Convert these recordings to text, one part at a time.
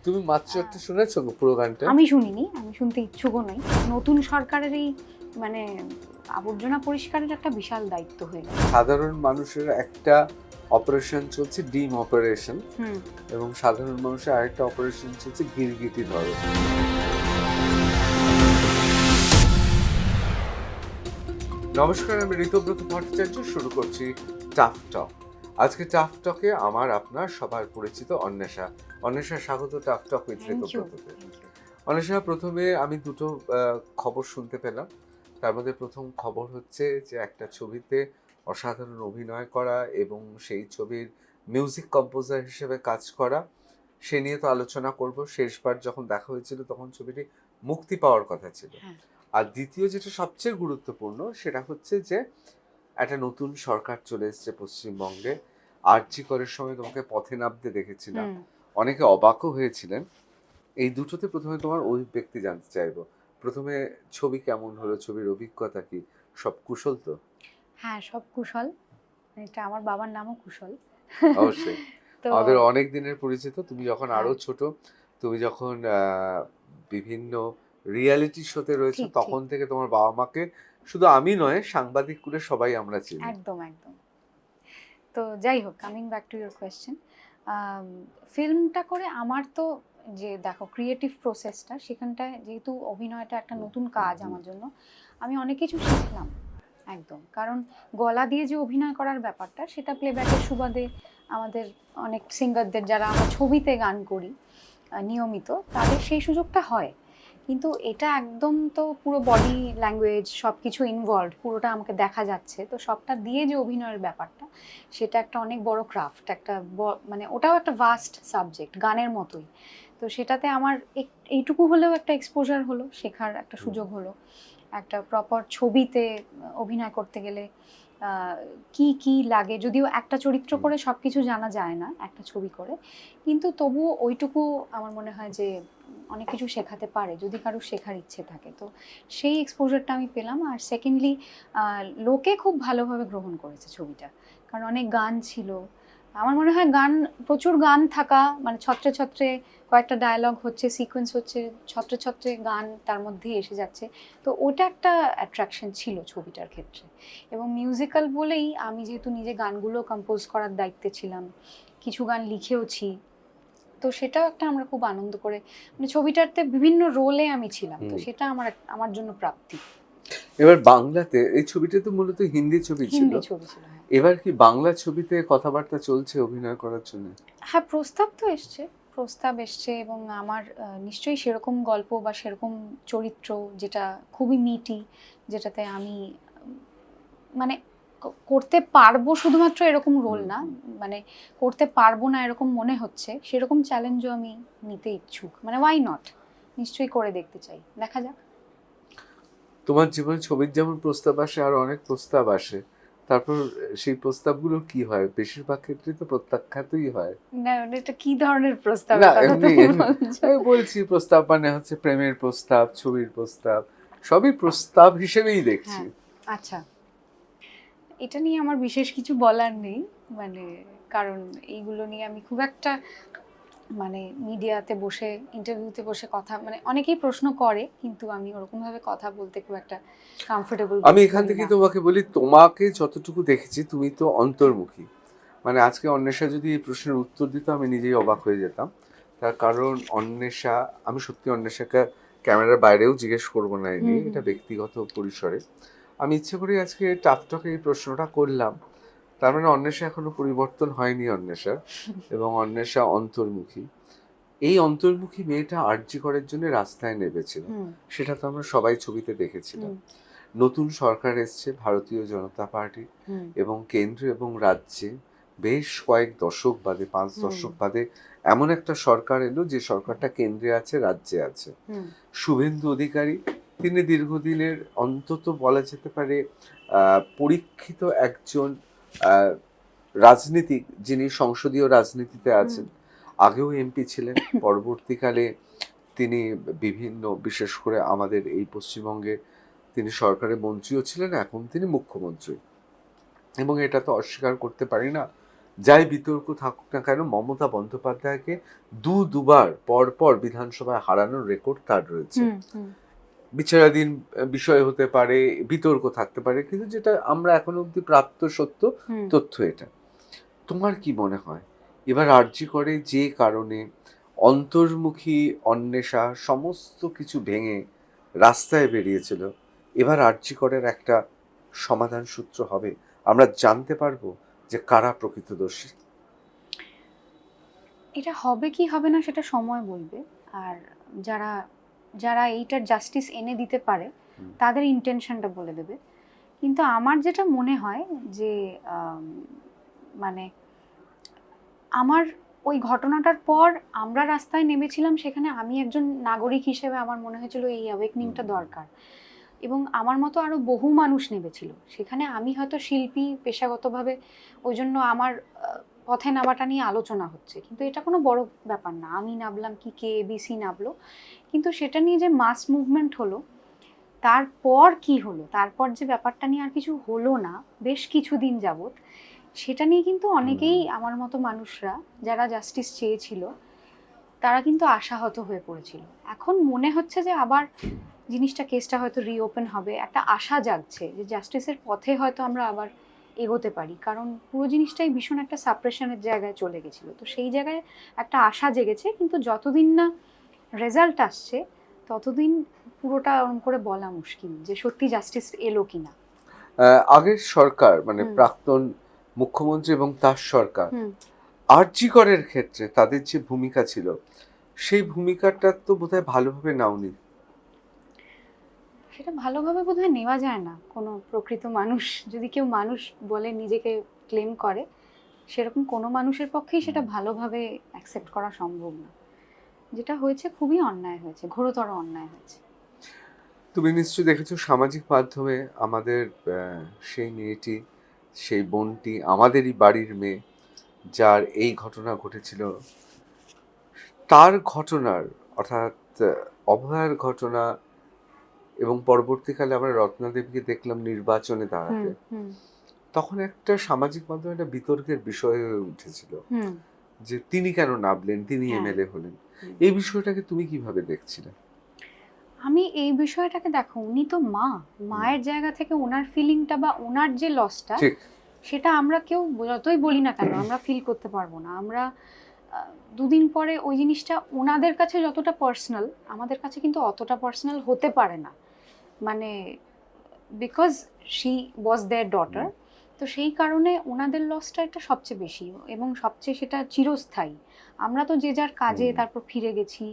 তুমি মাতৃত্ব শুনেছো পুরো গানটা? আমি শুনিনি, আমি শুনতে ইচ্ছুকও নই। নতুন সরকারের এই মানে আবর্জনা পরিষ্কারের একটা বিশাল দায়িত্ব হয়ে গেছে। সাধারণ মানুষের একটা অপারেশন চলছে ডিম অপারেশন, হুম। এবং সাধারণ মানুষের আরেকটা অপারেশন চলছে গিরগিটি ধরো। নমস্কার, আমি ঋতব্রত ভট্টাচার্য। শুরু করছি টাফ টক। আজকে টাফ টকে আমার আপনার সবার পরিচিত অন্বেষা। অন্বেষা, স্বাগত tough talk with thank you. ঋতব্রততে। অন্বেষা, প্রথমে আমি দুটো খবর শুনতে পেলাম। তার মধ্যে প্রথম খবর হচ্ছে যে একটা ছবিতে অসাধারণ অভিনয় করা এবং সেই ছবির মিউজিক কম্পোজার হিসেবে কাজ করা, সে নিয়ে তো আলোচনা করব। শেষবার যখন দেখা হয়েছিল তখন ছবিটি মুক্তি পাওয়ার কথা ছিল। হ্যাঁ। আর দ্বিতীয় যেটা সবচেয়ে গুরুত্বপূর্ণ সেটা হচ্ছে যে একটা নতুন সরকার চলে এসেছে পশ্চিমবঙ্গে। আরজি করের সময় তোমাকে পথে নামতে দেখেছিলাম, অনেকে অবাকও হয়েছিলেন। এই দুটোতে প্রথমে তোমার অভিব্যক্তি জানতে চাইবো। প্রথমে ছবি কেমন হলো, ছবির অভিজ্ঞতা কি? সব কুশল তো? হ্যাঁ, সব কুশল। এটা আমার বাবার নামও কুশল। অবশ্যই। তো আমাদের অনেক দিনের পরিচিত। তুমি যখন হ্যাঁ, আরো ছোট, তুমি যখন বিভিন্ন রিয়ালিটি শোতে রয়েছো, ঠিক ঠিক। তখন থেকে তোমার বাবা মাকে শুধু আমি নয়, সাংবাদিক কুলে সবাই আমরা চিনি। একদম, একদম। তো যাই হোক, coming back to your question, ফিল্মটা করে আমার তো যে দেখো ক্রিয়েটিভ প্রসেসটা সেখানটায় যেহেতু অভিনয়টা একটা নতুন কাজ আমার জন্য, আমি অনেক কিছু শিখলাম। একদম, কারণ গলা দিয়ে যে অভিনয় করার ব্যাপারটা সেটা প্লেব্যাকের সুবাদে আমাদের অনেক সিঙ্গারদের যারা আমরা ছবিতে গান করি নিয়মিত, তাদের সেই সুযোগটা হয়। কিন্তু এটা একদম তো পুরো বডি ল্যাঙ্গুয়েজ সব কিছু ইনভলভড, পুরোটা আমাকে দেখা যাচ্ছে, তো সবটা দিয়ে যে অভিনয়ের ব্যাপারটা সেটা একটা অনেক বড় ক্রাফট, একটা মানে ওটাও একটা ভাস্ট সাবজেক্ট গানের মতোই। তো সেটাতে আমার এইটুকু হলেও একটা এক্সপোজার হলো, শেখার একটা সুযোগ হলো। একটা প্রপার ছবিতে অভিনয় করতে গেলে কি কি লাগে, যদিও একটা চরিত্র করে সব কিছু জানা যায় না একটা ছবি করে, কিন্তু তবুও ওইটুকু আমার মনে হয় যে অনেক কিছু শেখাতে পারে যদি কারো শেখার ইচ্ছে থাকে। তো সেই এক্সপোজারটা আমি পেলাম। আর সেকেন্ডলি লোকে খুব ভালোভাবে গ্রহণ করেছে ছবিটা, কারণ অনেক গান ছিল। আমার মনে হয় গান, প্রচুর গান থাকা, মানে ছত্রে ছত্রে কয়েকটা ডায়লগ হচ্ছে, সিকোয়েন্স হচ্ছে, ছত্রে ছত্রে গান তার মধ্যেই এসে যাচ্ছে। তো ওটা একটা অ্যাট্রাকশন ছিল ছবিটার ক্ষেত্রে। এবং মিউজিক্যাল বলেই আমি যেহেতু নিজে গানগুলো কম্পোজ করার দায়িত্বে ছিলাম, কিছু গান লিখেওছি, তো সেটাও একটা আমরা খুব আনন্দ করে, মানে ছবিটাতে বিভিন্ন রোলে আমি ছিলাম, তো সেটা আমার জন্য প্রাপ্তি। এবার বাংলাতে এই ছবিটা তো মূলত হিন্দি ছবি ছিল। হিন্দি ছবি ছিল, হ্যাঁ। এবার কি বাংলা ছবিতে কথাবার্তা চলছে অভিনয় করার জন্য? হ্যাঁ, প্রস্তাব এসছে এবং আমার নিশ্চয়ই সেরকম গল্প বা সেরকম চরিত্র যেটা খুবই মিটি, যেটাতে আমি মানে করতে পারবো, শুধুমাত্র এরকম রোল না, মানে করতে পারবো না এরকম মনে হচ্ছে, সেরকম চ্যালেঞ্জও আমি নিতে ইচ্ছুক। মানে ওয়াই নট, নিশ্চয়ই করে দেখতে চাই, দেখা যাক। তোমার জীবনে ছবির যেমন প্রস্তাব আসে, আর অনেক প্রস্তাব আসে, তারপর সেই প্রস্তাবগুলো কি হয়? বেশিরভাগ ক্ষেত্রে তো প্রত্যাখ্যাতই হয়। না, মানে এটা কি ধরনের প্রস্তাবের না, কথা এমনি তুমি বলছো? আমি বলছি প্রস্তাব মানে হচ্ছে প্রেমের প্রস্তাব, ছবির প্রস্তাব, সবই প্রস্তাব হিসেবেই দেখছি। হ্যাঁ, আচ্ছা, এটা নিয়ে আমার বিশেষ কিছু বলার নেই, মানে কারণ এইগুলো নিয়ে আমি খুব একটা, মানে মিডিয়াতে বসে ইন্টারভিউতে বসে কথা, মানে অনেকেই প্রশ্ন করে, কিন্তু আমি ওরকম ভাবে কথা বলতে খুব একটা কমফোর্টেবল আমি বোধ এখান করি থেকে না। তোমাকে বলি, তোমাকে যতটুকু দেখেছি তুমি তো অন্তর্মুখী। মানে আজকে অন্বেষা যদি এই প্রশ্নের উত্তর দিত আমি নিজেই অবাক হয়ে যেতাম। তার কারণ অন্বেষা, আমি সত্যি অন্বেষাকে ক্যামেরার বাইরেও জিজ্ঞেস করবো না এ নিয়ে, এটা ব্যক্তিগত পরিসরে। আমি ইচ্ছে করে আজকে টাফটকে এই প্রশ্নটা করলাম। তার মানে অন্বেষা এখনো পরিবর্তন হয়নি অন্বেষার, এবং অন্বেষা অন্তর্মুখী। এই অন্তর্মুখী মেয়েটা আরজি করার জন্য রাস্তায় নেমেছিল, সেটা তো আমরা সবাই ছবিতে দেখেছিলাম। নতুন সরকার এসছে, ভারতীয় জনতা পার্টি, এবং কেন্দ্র এবং রাজ্যে বেশ কয়েক দশক বাদে, 5 দশক বাদে এমন একটা সরকার এলো যে সরকারটা কেন্দ্রে আছে, রাজ্যে আছে। শুভেন্দু অধিকারী, তিনি দীর্ঘদিনের, অন্তত বলা যেতে পারে পরীক্ষিত একজন রাজনীতিক, যিনি সংসদীয় রাজনীতিতে আছেন। আগেও এমপি ছিলেন, পরবর্তীকালে তিনি বিভিন্ন, বিশেষ করে আমাদের এই পশ্চিমবঙ্গে তিনি সরকারের মন্ত্রীও ছিলেন, এখন তিনি মুখ্যমন্ত্রী। এবং এটা তো অস্বীকার করতে পারি না যাই বিতর্ক থাকুক না কেন, মমতা বন্দ্যোপাধ্যায়কে দুবার পর পর বিধানসভায় হারানোর রেকর্ড তার রয়েছে। হুম হুম বিচারাধীন বিষয় হতে পারে, বিতর্ক থাকতে পারে, কিন্তু যেটা আমরা এখনো অব্দি প্রাপ্ত সত্য হুম তথ্য এটা। তোমার কি মনে হয় এবার আরজি করে যে কারণে অন্তর্মুখী অন্বেষা সমস্ত কিছু ভেঙে রাস্তায় বেরিয়েছিল, এবার আরজি করের একটা সমাধান সূত্র হবে? আমরা জানতে পারবো যে কারা প্রকৃত দোষী? এটা হবে কি হবে না সেটা সময় বলবে। আর যারা যারা এইটার জাস্টিস এনে দিতে পারে হুম। তাদের ইন্টেনশনটা বলে দেবে। কিন্তু আমার যেটা মনে হয় যে মানে আমার ওই ঘটনাটার পর আমরা রাস্তায় নেমেছিলাম, সেখানে আমি একজন নাগরিক হিসেবে আমার মনে হয়েছিল এই অ্যাওয়েকনিংটা দরকার। এবং আমার মতো আরো বহু মানুষ নেমেছিল সেখানে। আমি হয়তো শিল্পী পেশাগতভাবে, ওই জন্য আমার পথে নামাটা নিয়ে আলোচনা হচ্ছে, কিন্তু এটা কোনো বড় ব্যাপার না। আমি নামলাম কি কে এবিসি নামলো, কিন্তু সেটা নিয়ে যে মাস মুভমেন্ট হলো, তারপর কি হলো, তারপর যে ব্যাপারটা নিয়ে আর কিছু হলো না বেশ কিছুদিন যাবত, সেটা নিয়ে কিন্তু অনেকেই আমার মতো মানুষরা যারা জাস্টিস চেয়েছিল তারা কিন্তু আশাহত হয়ে পড়েছিল। এখন মনে হচ্ছে যে আবার জিনিসটা, কেসটা হয়তো রিওপেন হবে, একটা আশা জাগছে যে জাস্টিসের পথে হয়তো আমরা আবার এগোতে পারি। কারণ পুরো জিনিসটাই ভীষণ একটা সাপ্রেশনের জায়গায় চলে গেছিল, তো সেই জায়গায় একটা আশা জেগেছে। কিন্তু যতদিন না রেজাল্ট আসছে ততদিন পুরোটা ওরকম করে বলা মুশকিল যে সত্যি জাস্টিস এলো কিনা। আগের সরকার মানে হুম প্রাক্তন মুখ্যমন্ত্রী এবং তার সরকার হুম আরজি করের ক্ষেত্রে তাদের যে ভূমিকা ছিল, সেই ভূমিকাটা তো বোধহয় ভালোভাবে নাওনি। সেটা ভালোভাবে বোধহয় নেওয়া যায় না। কোনো প্রকৃত মানুষ, যদি কেউ মানুষ বলে নিজেকে ক্লেম করে, সেরকম কোনো মানুষের পক্ষেই সেটা ভালোভাবে অ্যাকসেপ্ট করা সম্ভব না। যেটা হয়েছে খুবই অন্যায় হয়েছে, ঘোরতর অন্যায় হয়েছে। তুমি নিশ্চয়ই দেখেছো সামাজিক মাধ্যমে আমাদের সেই মেয়েটি, সেই বোনটি, আমাদেরই বাড়ির মেয়ে, যার এই ঘটনা ঘটেছিল, তার ঘটনার অর্থাৎ অভয়ার ঘটনা, এবং পরবর্তীকালে আমরা রত্নাদেবীকে দেখলাম নির্বাচনে হুম দাঁড়াতে, হুম তখন একটা সামাজিক মাধ্যমে একটা বিতর্কের বিষয় হয়ে উঠেছিল হুম যে তিনি কেন নামলেন, তিনি হ্যাঁ। এমএলএ হলেন। হুম। এই বিষয়টাকে তুমি কিভাবে দেখছিলে? আমি এই বিষয়টাকে, দেখো উনি তো মা, মায়ের জায়গা থেকে ওনার ফিলিংটা বা ওনার যে লসটা, ঠিক। সেটা আমরা কেউ যতই বলি না কেন আমরা ফিল করতে পারবো না। আমরা দুদিন পরে ওই জিনিসটা ওনাদের কাছে যতটা পার্সোনাল, আমাদের কাছে কিন্তু অতটা পার্সোনাল হতে পারে না। মানে because she was their daughter, তো সেই কারণে ওনাদের লসটা এটা সবচেয়ে বেশি এবং সবচেয়ে সেটা চিরস্থায়ী। আমরা তো যে যার কাজে তারপর ফিরে গেছি,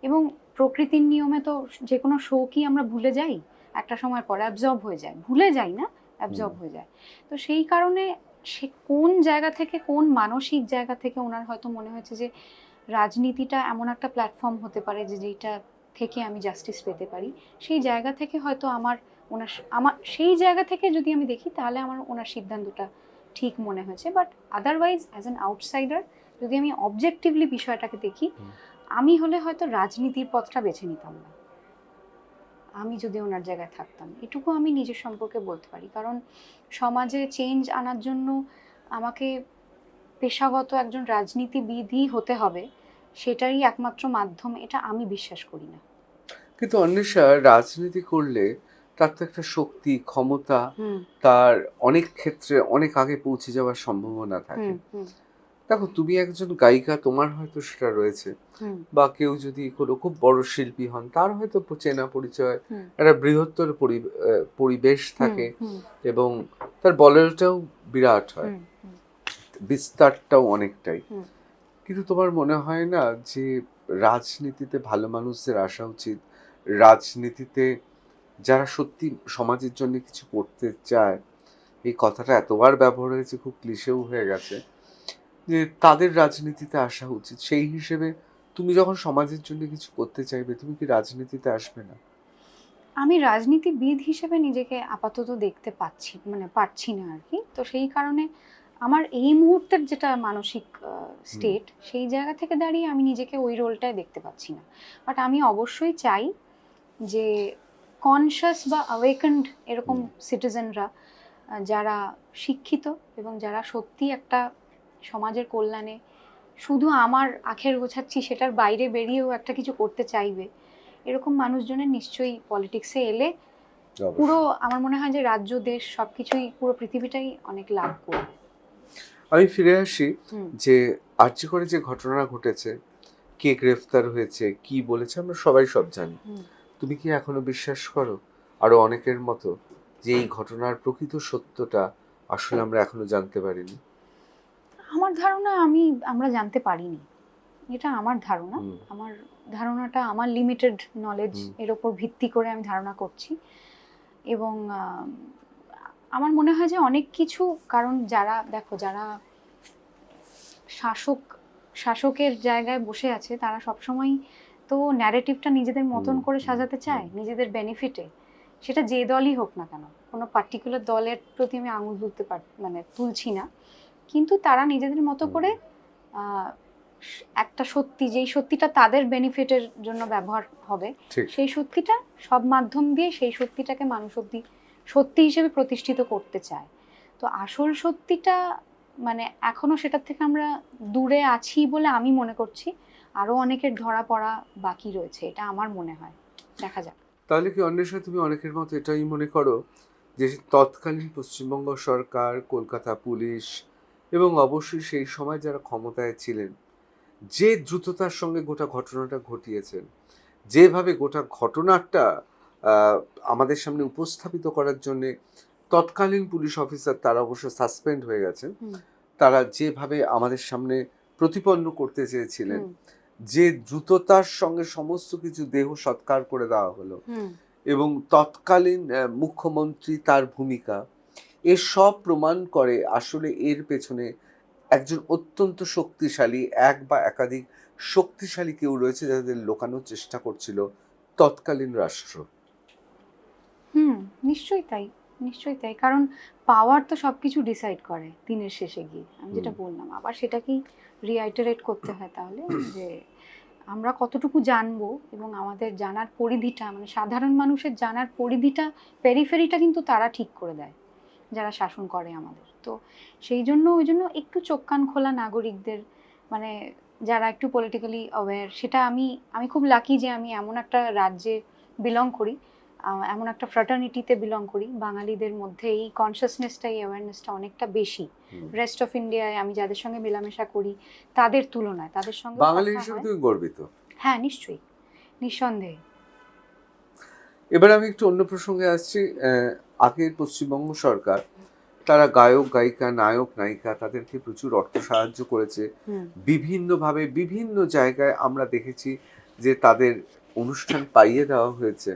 এবং প্রকৃতির নিয়মে তো যে কোনো শোকই আমরা ভুলে যাই একটা সময় পরে, অ্যাবজর্ব হয়ে যায়, ভুলে যাই না, অ্যাবজর্ব হয়ে যায়। তো সেই কারণে সে কোন জায়গা থেকে, কোন মানসিক জায়গা থেকে ওনার হয়তো মনে হয়েছে যে রাজনীতিটা এমন একটা প্ল্যাটফর্ম হতে পারে যে যেটা থেকে আমি জাস্টিস পেতে পারি। সেই জায়গা থেকে হয়তো আমার সেই জায়গা থেকে যদি আমি দেখি তাহলে আমার ওনার সিদ্ধান্তটা ঠিক মনে হয়েছে। But otherwise as an outsider, যদি আমি অবজেক্টিভলি বিষয়টাকে দেখি, আমি হলে হয়তো রাজনীতির পথটা বেছে নিতাম না, আমি যদি ওনার জায়গায় থাকতাম। এটুকু আমি নিজের সম্পর্কে বলতে পারি। কারণ সমাজে চেঞ্জ আনার জন্য আমাকে পেশাগত একজন রাজনীতিবিদই হতে হবে, সেটারই একমাত্র মাধ্যম, এটা আমি বিশ্বাস করি না। কিন্তু অন্বেষা, রাজনীতি করলে তার তো একটা শক্তি, ক্ষমতা, হুম তার অনেক ক্ষেত্রে অনেক আগে পৌঁছে যাওয়ার সম্ভাবনা থাকে। হুম হুম দেখো, তুমি একজন গায়িকা, তোমার হয়তো সেটা রয়েছে, হুম বা কেউ যদি কোনো খুব বড় শিল্পী হন, তার হয়তো চেনা পরিচয়, হুম একটা বৃহত্তর পরিবেশ হুম থাকে, হুম এবং তার বলাটাও বিরাট হয়, হুম হুম বিস্তারটাও অনেকটাই। হুম কিন্তু তোমার মনে হয় না যে রাজনীতিতে ভালো মানুষদের আসা উচিত? রাজনীতিতে যারা সত্যি সমাজের জন্য কিছু করতে চায়, এই কথাটা এতবার ব্যবহার হয়েছে, খুব ক্লিশেও হয়ে গেছে, যে তাদের রাজনীতিতে আসা উচিত। সেই হিসেবে তুমি যখন সমাজের জন্য কিছু করতে চাইবে, তুমি কি রাজনীতিতে আসবে না? আমি রাজনীতিবিদ হিসেবে নিজেকে আপাতত দেখতে পারছি না আর কি। তো সেই কারণে আমার এই মুহূর্তের যেটা মানসিক হুম। স্টেট, সেই জায়গা থেকে দাঁড়িয়ে আমি নিজেকে ওই রোলটায় দেখতে পাচ্ছি না। বাট আমি অবশ্যই চাই যে কনশাস বা অ্যাওয়েকেন্ড এরকম হুম। সিটিজেনরা, যারা শিক্ষিত এবং যারা সত্যি একটা সমাজের কল্যাণে, শুধু আমার আখের গোছাচ্ছি সেটার বাইরে বেরিয়েও একটা কিছু করতে চাইবে, এরকম মানুষজনের নিশ্চয়ই পলিটিক্সে এলে পুরো, আমার মনে হয় যে রাজ্য, দেশ সবকিছুই, পুরো পৃথিবীটাই অনেক লাভ করবে। আমি ফিরে আসি যে আর্জি করে যে ঘটনা ঘটেছে, কে গ্রেফতার হয়েছে, কি বলেছে, আমরা সবাই সব জানি। তুমি কি এখনো বিশ্বাস করো আরো অনেকের মতো যে এই ঘটনার প্রকৃত সত্যটা আসলে আমরা এখনো জানতে পারিনি? আমার ধারণা আমরা জানতে পারিনি, এটা আমার ধারণা। আমার ধারণাটা আমার লিমিটেড নলেজ এর উপর ভিত্তি করে আমি ধারণা করছি। এবং আমার মনে হয় যে অনেক কিছু, কারণ যারা দেখো, যারা শাসকের জায়গায় বসে আছে, তারা সবসময় তো ন্যারেটিভটা নিজেদের মতন করে সাজাতে চায়, নিজেদের বেনিফিটে। সেটা যে দলই হোক না কেন, কোনো পার্টিকুলার দলের প্রতি আমি আঙুল তুলছি না, কিন্তু তারা নিজেদের মতো করে একটা সত্যি, যেই সত্যিটা তাদের বেনিফিটের জন্য ব্যবহার হবে, সেই সত্যিটা সব মাধ্যম দিয়ে সেই সত্যিটাকে মানুষ অব্দি সত্যি হিসেবে প্রতিষ্ঠিত করতে চায়। তো আসল সত্যিটা এখনো সেটার থেকে আমরা দূরে আছি বলে আমি মনে করছি। আরো অনেকের ধরা পড়া বাকি রয়েছে, এটা আমার মনে হয়। দেখা যাক। তাহলে কি অন্বেষা, তুমি অনেকের মতো এটাই মনে করো যে তৎকালীন পশ্চিমবঙ্গ সরকার, কলকাতা পুলিশ এবং অবশ্যই সেই সময় যারা ক্ষমতায় ছিলেন, যে দ্রুততার সঙ্গে গোটা ঘটনাটা ঘটিয়েছেন, যেভাবে গোটা ঘটনাটা আমাদের সামনে উপস্থাপিত করার জন্যে তৎকালীন পুলিশ অফিসার, তারা অবশ্য সাসপেন্ড হয়ে গেছেন, তারা যেভাবে আমাদের সামনে প্রতিপন্ন করতে চেয়েছিলেন, যে দ্রুততার সঙ্গে সমস্ত কিছু দেহ সৎকার করে দেওয়া হলো, এবং তৎকালীন মুখ্যমন্ত্রী, তার ভূমিকা, এসব প্রমাণ করে আসলে এর পেছনে একজন অত্যন্ত শক্তিশালী, এক বা একাধিক শক্তিশালী কেউ রয়েছে, যাদের লোকানোর চেষ্টা করছিল তৎকালীন রাষ্ট্র। নিশ্চয়ই তাই, নিশ্চয়ই তাই। কারণ পাওয়ার তো সবকিছু ডিসাইড করে দিনের শেষে গিয়ে। আমি যেটা বললাম, আবার সেটাকেই রিআইটারেট করতে হয় তাহলে, যে আমরা কতটুকু জানবো এবং আমাদের জানার পরিধিটা, সাধারণ মানুষের জানার পরিধিটা, পেরিফেরিটা কিন্তু তারা ঠিক করে দেয় যারা শাসন করে আমাদের। তো সেই জন্য ওই জন্য একটু চোখ কান খোলা নাগরিকদের, যারা একটু পলিটিক্যালি অ্যাওয়্যার, সেটা আমি খুব লাকি যে আমি এমন একটা রাজ্যে বিলং করি, এমন একটা ফ্র্যাটার্নিটিতে বিলং করি, বাঙালিদের মধ্যে এই কনসিয়াসনেসটা, এই অ্যাওয়ারনেসটা অনেকটা বেশি রেস্ট অফ ইন্ডিয়ায় আমি যাদের সঙ্গে মেলামেশা করি তাদের তুলনায়। তাদের সঙ্গে বাঙালি হিসেবে তুমি গর্বিত? হ্যাঁ, নিশ্চয়ই, নিঃসন্দেহে। এবার আমি একটু অন্য প্রসঙ্গে আসছি। আগের পশ্চিমবঙ্গ সরকার, তারা গায়ক গায়িকা, নায়ক নায়িকা, তাদেরকে প্রচুর অর্থ সাহায্য করেছে বিভিন্নভাবে, বিভিন্ন জায়গায় আমরা দেখেছি যে তাদের অনুষ্ঠান পাইয়ে দেওয়া হয়েছে।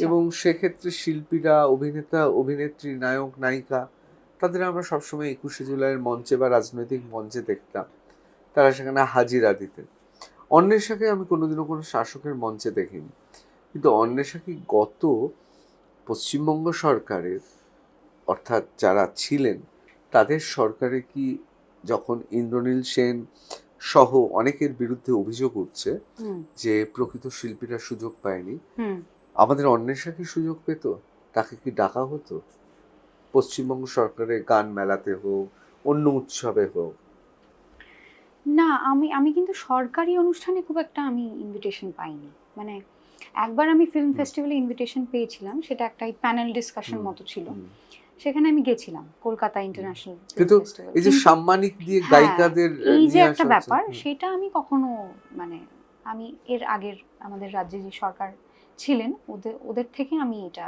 এবং সেক্ষেত্রে শিল্পীরা, অভিনেতা অভিনেত্রী, নায়ক নায়িকা, তাদের আমরা সবসময় 21শে জুলাইয়ের মঞ্চে বা রাজনৈতিক মঞ্চে দেখতাম, তারা সেখানে হাজিরা দিতেন। অন্বেষাকে আমি কোনোদিনও কোনো শাসকের মঞ্চে দেখিনি, কিন্তু অন্বেষা কি গত পশ্চিমবঙ্গ সরকারের, অর্থাৎ যারা ছিলেন তাদের সরকারে, কি যখন ইন্দ্রনীল সেন সহ অনেকের বিরুদ্ধে অভিযোগ উঠছে যে প্রকৃত শিল্পীরা সুযোগ পায়নি, আমাদের অন্বেষা কি সুযোগ পেত? তাকে কি ডাকা হতো পশ্চিমবঙ্গ সরকারের গান মেলাতে হোক, অন্য উৎসবে হোক? না, আমি কিন্তু সরকারি অনুষ্ঠানে খুব একটা আমি ইনভিটেশন পাইনি। একবার আমি ফিল্ম ফেস্টিভ্যালে ইনভিটেশন পেয়েছিলাম, সেটা একটা প্যানেল ডিসকাশন মতো ছিল, সেখানে আমি গেছিলাম, কলকাতা ইন্টারন্যাশনাল ফিল্ম ফেস্টিভ্যাল। এই যে সাম্মানিক দিয়ে গায়িকাদের এই যে একটা ব্যাপার, সেটা আমি কখনো আমি এর আগের আমাদের রাজ্যে যে সরকার ছিলেন ওদের থেকে আমি এটা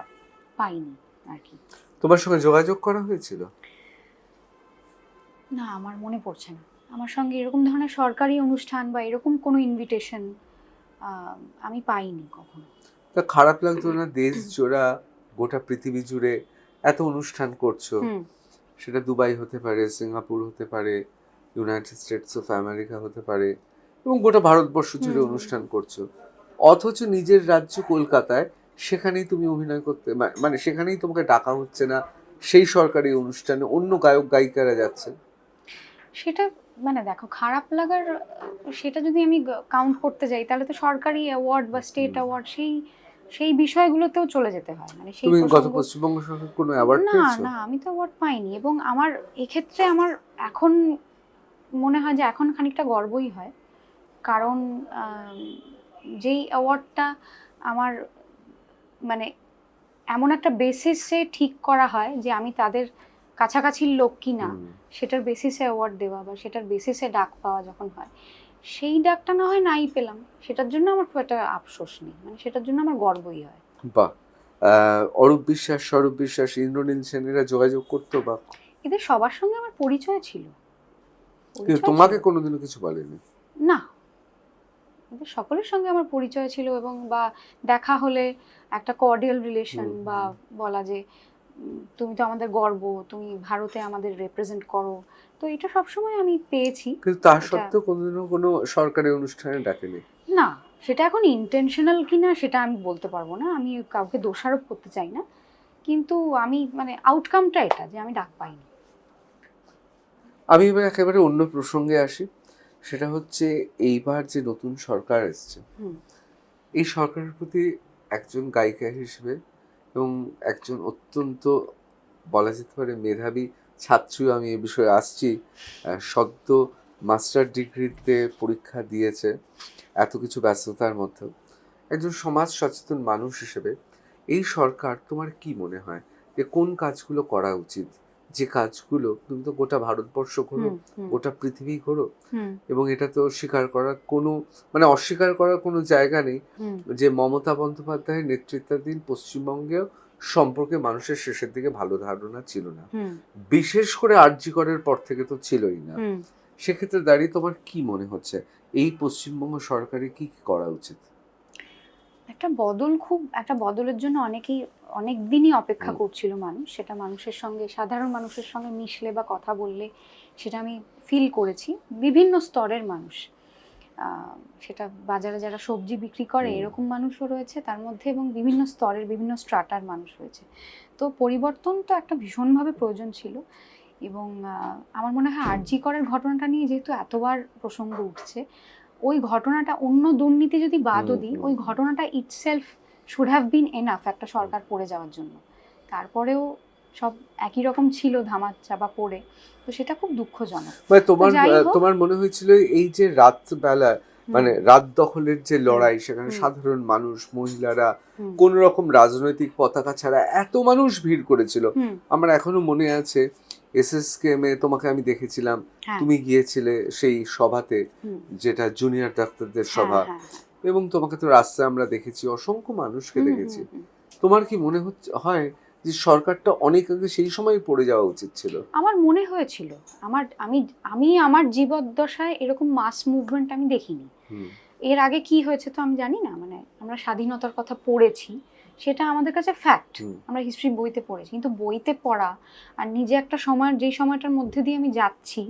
পাইনি আর কি। তোমার সঙ্গে যোগাযোগ করা হয়েছিল? না, আমার মনে পড়ছে না আমার সঙ্গে এরকম ধরনের সরকারি অনুষ্ঠান বা এরকম কোনো ইনভিটেশন আমি পাইনি কখনো। তা খারাপ লাগতো না? দেশ জোড়া, গোটা পৃথিবী জুড়ে এত অনুষ্ঠান করছো, সেটা দুবাই হতে পারে, সিঙ্গাপুর হতে পারে, ইউনাইটেড স্টেটস অফ আমেরিকা হতে পারে, এবং গোটা ভারতবর্ষ জুড়ে অনুষ্ঠান করছো, অথচ নিজের রাজ্য কলকাতায় সেখানেই তুমি অভিনয় করতে, সেখানেই তোমাকে ডাকা হচ্ছে না, সেই সরকারি অনুষ্ঠানে অন্য গায়ক গায়িকারা যাচ্ছে। সেটা দেখো, খারাপ লাগার, সেটা যদি আমি কাউন্ট করতে যাই তাহলে তো সরকারি অ্যাওয়ার্ড বা স্টেট অ্যাওয়ার্ড সেই বিষয়গুলোতেও চলে যেতে হয়। তুমি গত পশ্চিমবঙ্গ সরকার কোনো অ্যাওয়ার্ড পেয়েছো? না, আমি তো অ্যাওয়ার্ড পাইনি। এবং আমার এক্ষেত্রে এখন মনে হয় যে এখন খানিকটা গর্বই হয়, কারণ যেই অ্যাওয়ার্ডটা আমার মানে এমন একটা বেসিসে ঠিক করা হয় যে আমি তাদের কাছাকাছির লোক কি না, সেটার বেসিসে অ্যাওয়ার্ড দেওয়া বা সেটার বেসিসে ডাক পাওয়া যখন হয়, সেই ডাকটা না হয় নাই পেলাম, সেটার জন্য আমার খুব একটা আফসোস নেই, মানে সেটার জন্য আমার গর্বই হয়। বাহ। অরূপ বিশ্বাস, স্বরূপ বিশ্বাস, ইন্দ্রনীল সেনেরা যোগাযোগ করতো বা? এদের সবার সঙ্গে আমার পরিচয় ছিল। কিন্তু তোমাকে কোনোদিনও কিছু বলেনি? না, এদের সকলের সঙ্গে আমার পরিচয় ছিল, এবং বা দেখা হলে একটা কর্ডিয়াল রিলেশন, বা বলা যে তুমি তো আমাদের গর্ব, তুমি ভারতে আমাদের রিপ্রেজেন্ট করো, তো এটা সবসময় আমি পেয়েছি। কিন্তু তা সত্ত্বেও কোনোদিনও কোনো সরকারি অনুষ্ঠানে ডাকেনি? না, সেটা এখন ইন্টেনশনাল কিনা সেটা আমি বলতে পারবো না, আমি কাউকে দোষারোপ করতে চাই না, কিন্তু আমি মানে আউটকামটা এটা যে আমি ডাক পাইনি। আমি এবার একেবারে অন্য প্রসঙ্গে আসি, সেটা হচ্ছে এইবার যে নতুন সরকার এসছে, এই সরকারের প্রতি একজন গায়িকা হিসেবে এবং একজন অত্যন্ত বলা যেতে পারে মেধাবী ছাত্রী, আমি এ বিষয়ে আসছি, সদ্য মাস্টার ডিগ্রিতে পরীক্ষা দিয়েছে, এত কিছু ব্যস্ততার মধ্যেও একজন সমাজ সচেতন মানুষ হিসেবে এই সরকার তোমার কি মনে হয় যে কোন কাজগুলো করা উচিত, যে কাজগুলো, তুমি তো গোটা ভারতবর্ষ ঘোরো, গোটা পৃথিবী ঘোরো, এবং এটা তো স্বীকার করার কোনো মানে অস্বীকার করার কোনো জায়গা নেই যে মমতা বন্দ্যোপাধ্যায়ের নেতৃত্বাধীন পশ্চিমবঙ্গেও সম্পর্কে মানুষের শেষের দিকে ভালো ধারণা ছিল না, বিশেষ করে আরজি করের পর থেকে তো ছিলই না। সেক্ষেত্রে দাঁড়িয়ে তোমার কি মনে হচ্ছে এই পশ্চিমবঙ্গ সরকারের কি কি করা উচিত? একটা বদলের জন্য অনেক দিনই অপেক্ষা করছিল মানুষ, সেটা মানুষের সঙ্গে, সাধারণ মানুষের সঙ্গে মিশলে বা কথা বললে সেটা আমি ফিল করেছি। বিভিন্ন স্তরের মানুষ, সেটা বাজারে যারা সবজি বিক্রি করে এরকম মানুষও রয়েছে তার মধ্যে, এবং বিভিন্ন স্তরের বিভিন্ন স্ট্রাটার মানুষ রয়েছে। তো পরিবর্তন তো একটা ভীষণভাবে প্রয়োজন ছিল, এবং আমার মনে হয় আরজি করের ঘটনাটা নিয়ে যেহেতু এতবার প্রসঙ্গ উঠছে, ওই ঘটনাটা, অন্য দুর্নীতি যদি বাদও দিই, ওই ঘটনাটা itself should have been enough একটা সরকার পড়ে যাওয়ার জন্য। তারপরেও সব একই রকম ছিল, ধামাচাপা পড়ে, তো সেটা খুব দুঃখজনক। মানে তোমার মনে হয়েছিল এই যে রাত বেলা মানে রাত দখলের যে লড়াই, সেখানে সাধারণ মানুষ, মহিলারা কোন রকম রাজনৈতিক পতাকা ছাড়া এত মানুষ ভিড় করেছিল? আমার এখনো মনে আছে SSKM এ তোমাকে আমি দেখেছিলাম, তুমি গিয়েছিলে সেই সভাতে, যেটা জুনিয়র ডাক্তারদের সভা, এবং তোমাকে তো রাস্তায় আমরা দেখেছি, অসংখ্য মানুষকে দেখেছি। তোমার কি মনে হয় যে সরকারটা অনেক আগে সেই সময় পড়ে যাওয়া উচিত ছিল? আমার মনে হয়েছিল, আমি আমার জীবদ্দশায় এরকম মাস মুভমেন্ট আমি দেখিনি। এর আগে কি হয়েছে তো আমি জানি না, মানে আমরা স্বাধীনতার কথা পড়েছি, সেটা আমাদের কাছে ফ্যাক্ট, আমরা হিস্ট্রি বইতে পড়েছি, কিন্তু বইতে পড়া আর নিজে একটা সময়, যেই সময়টার মধ্যে দিয়ে আমি যাচ্ছি,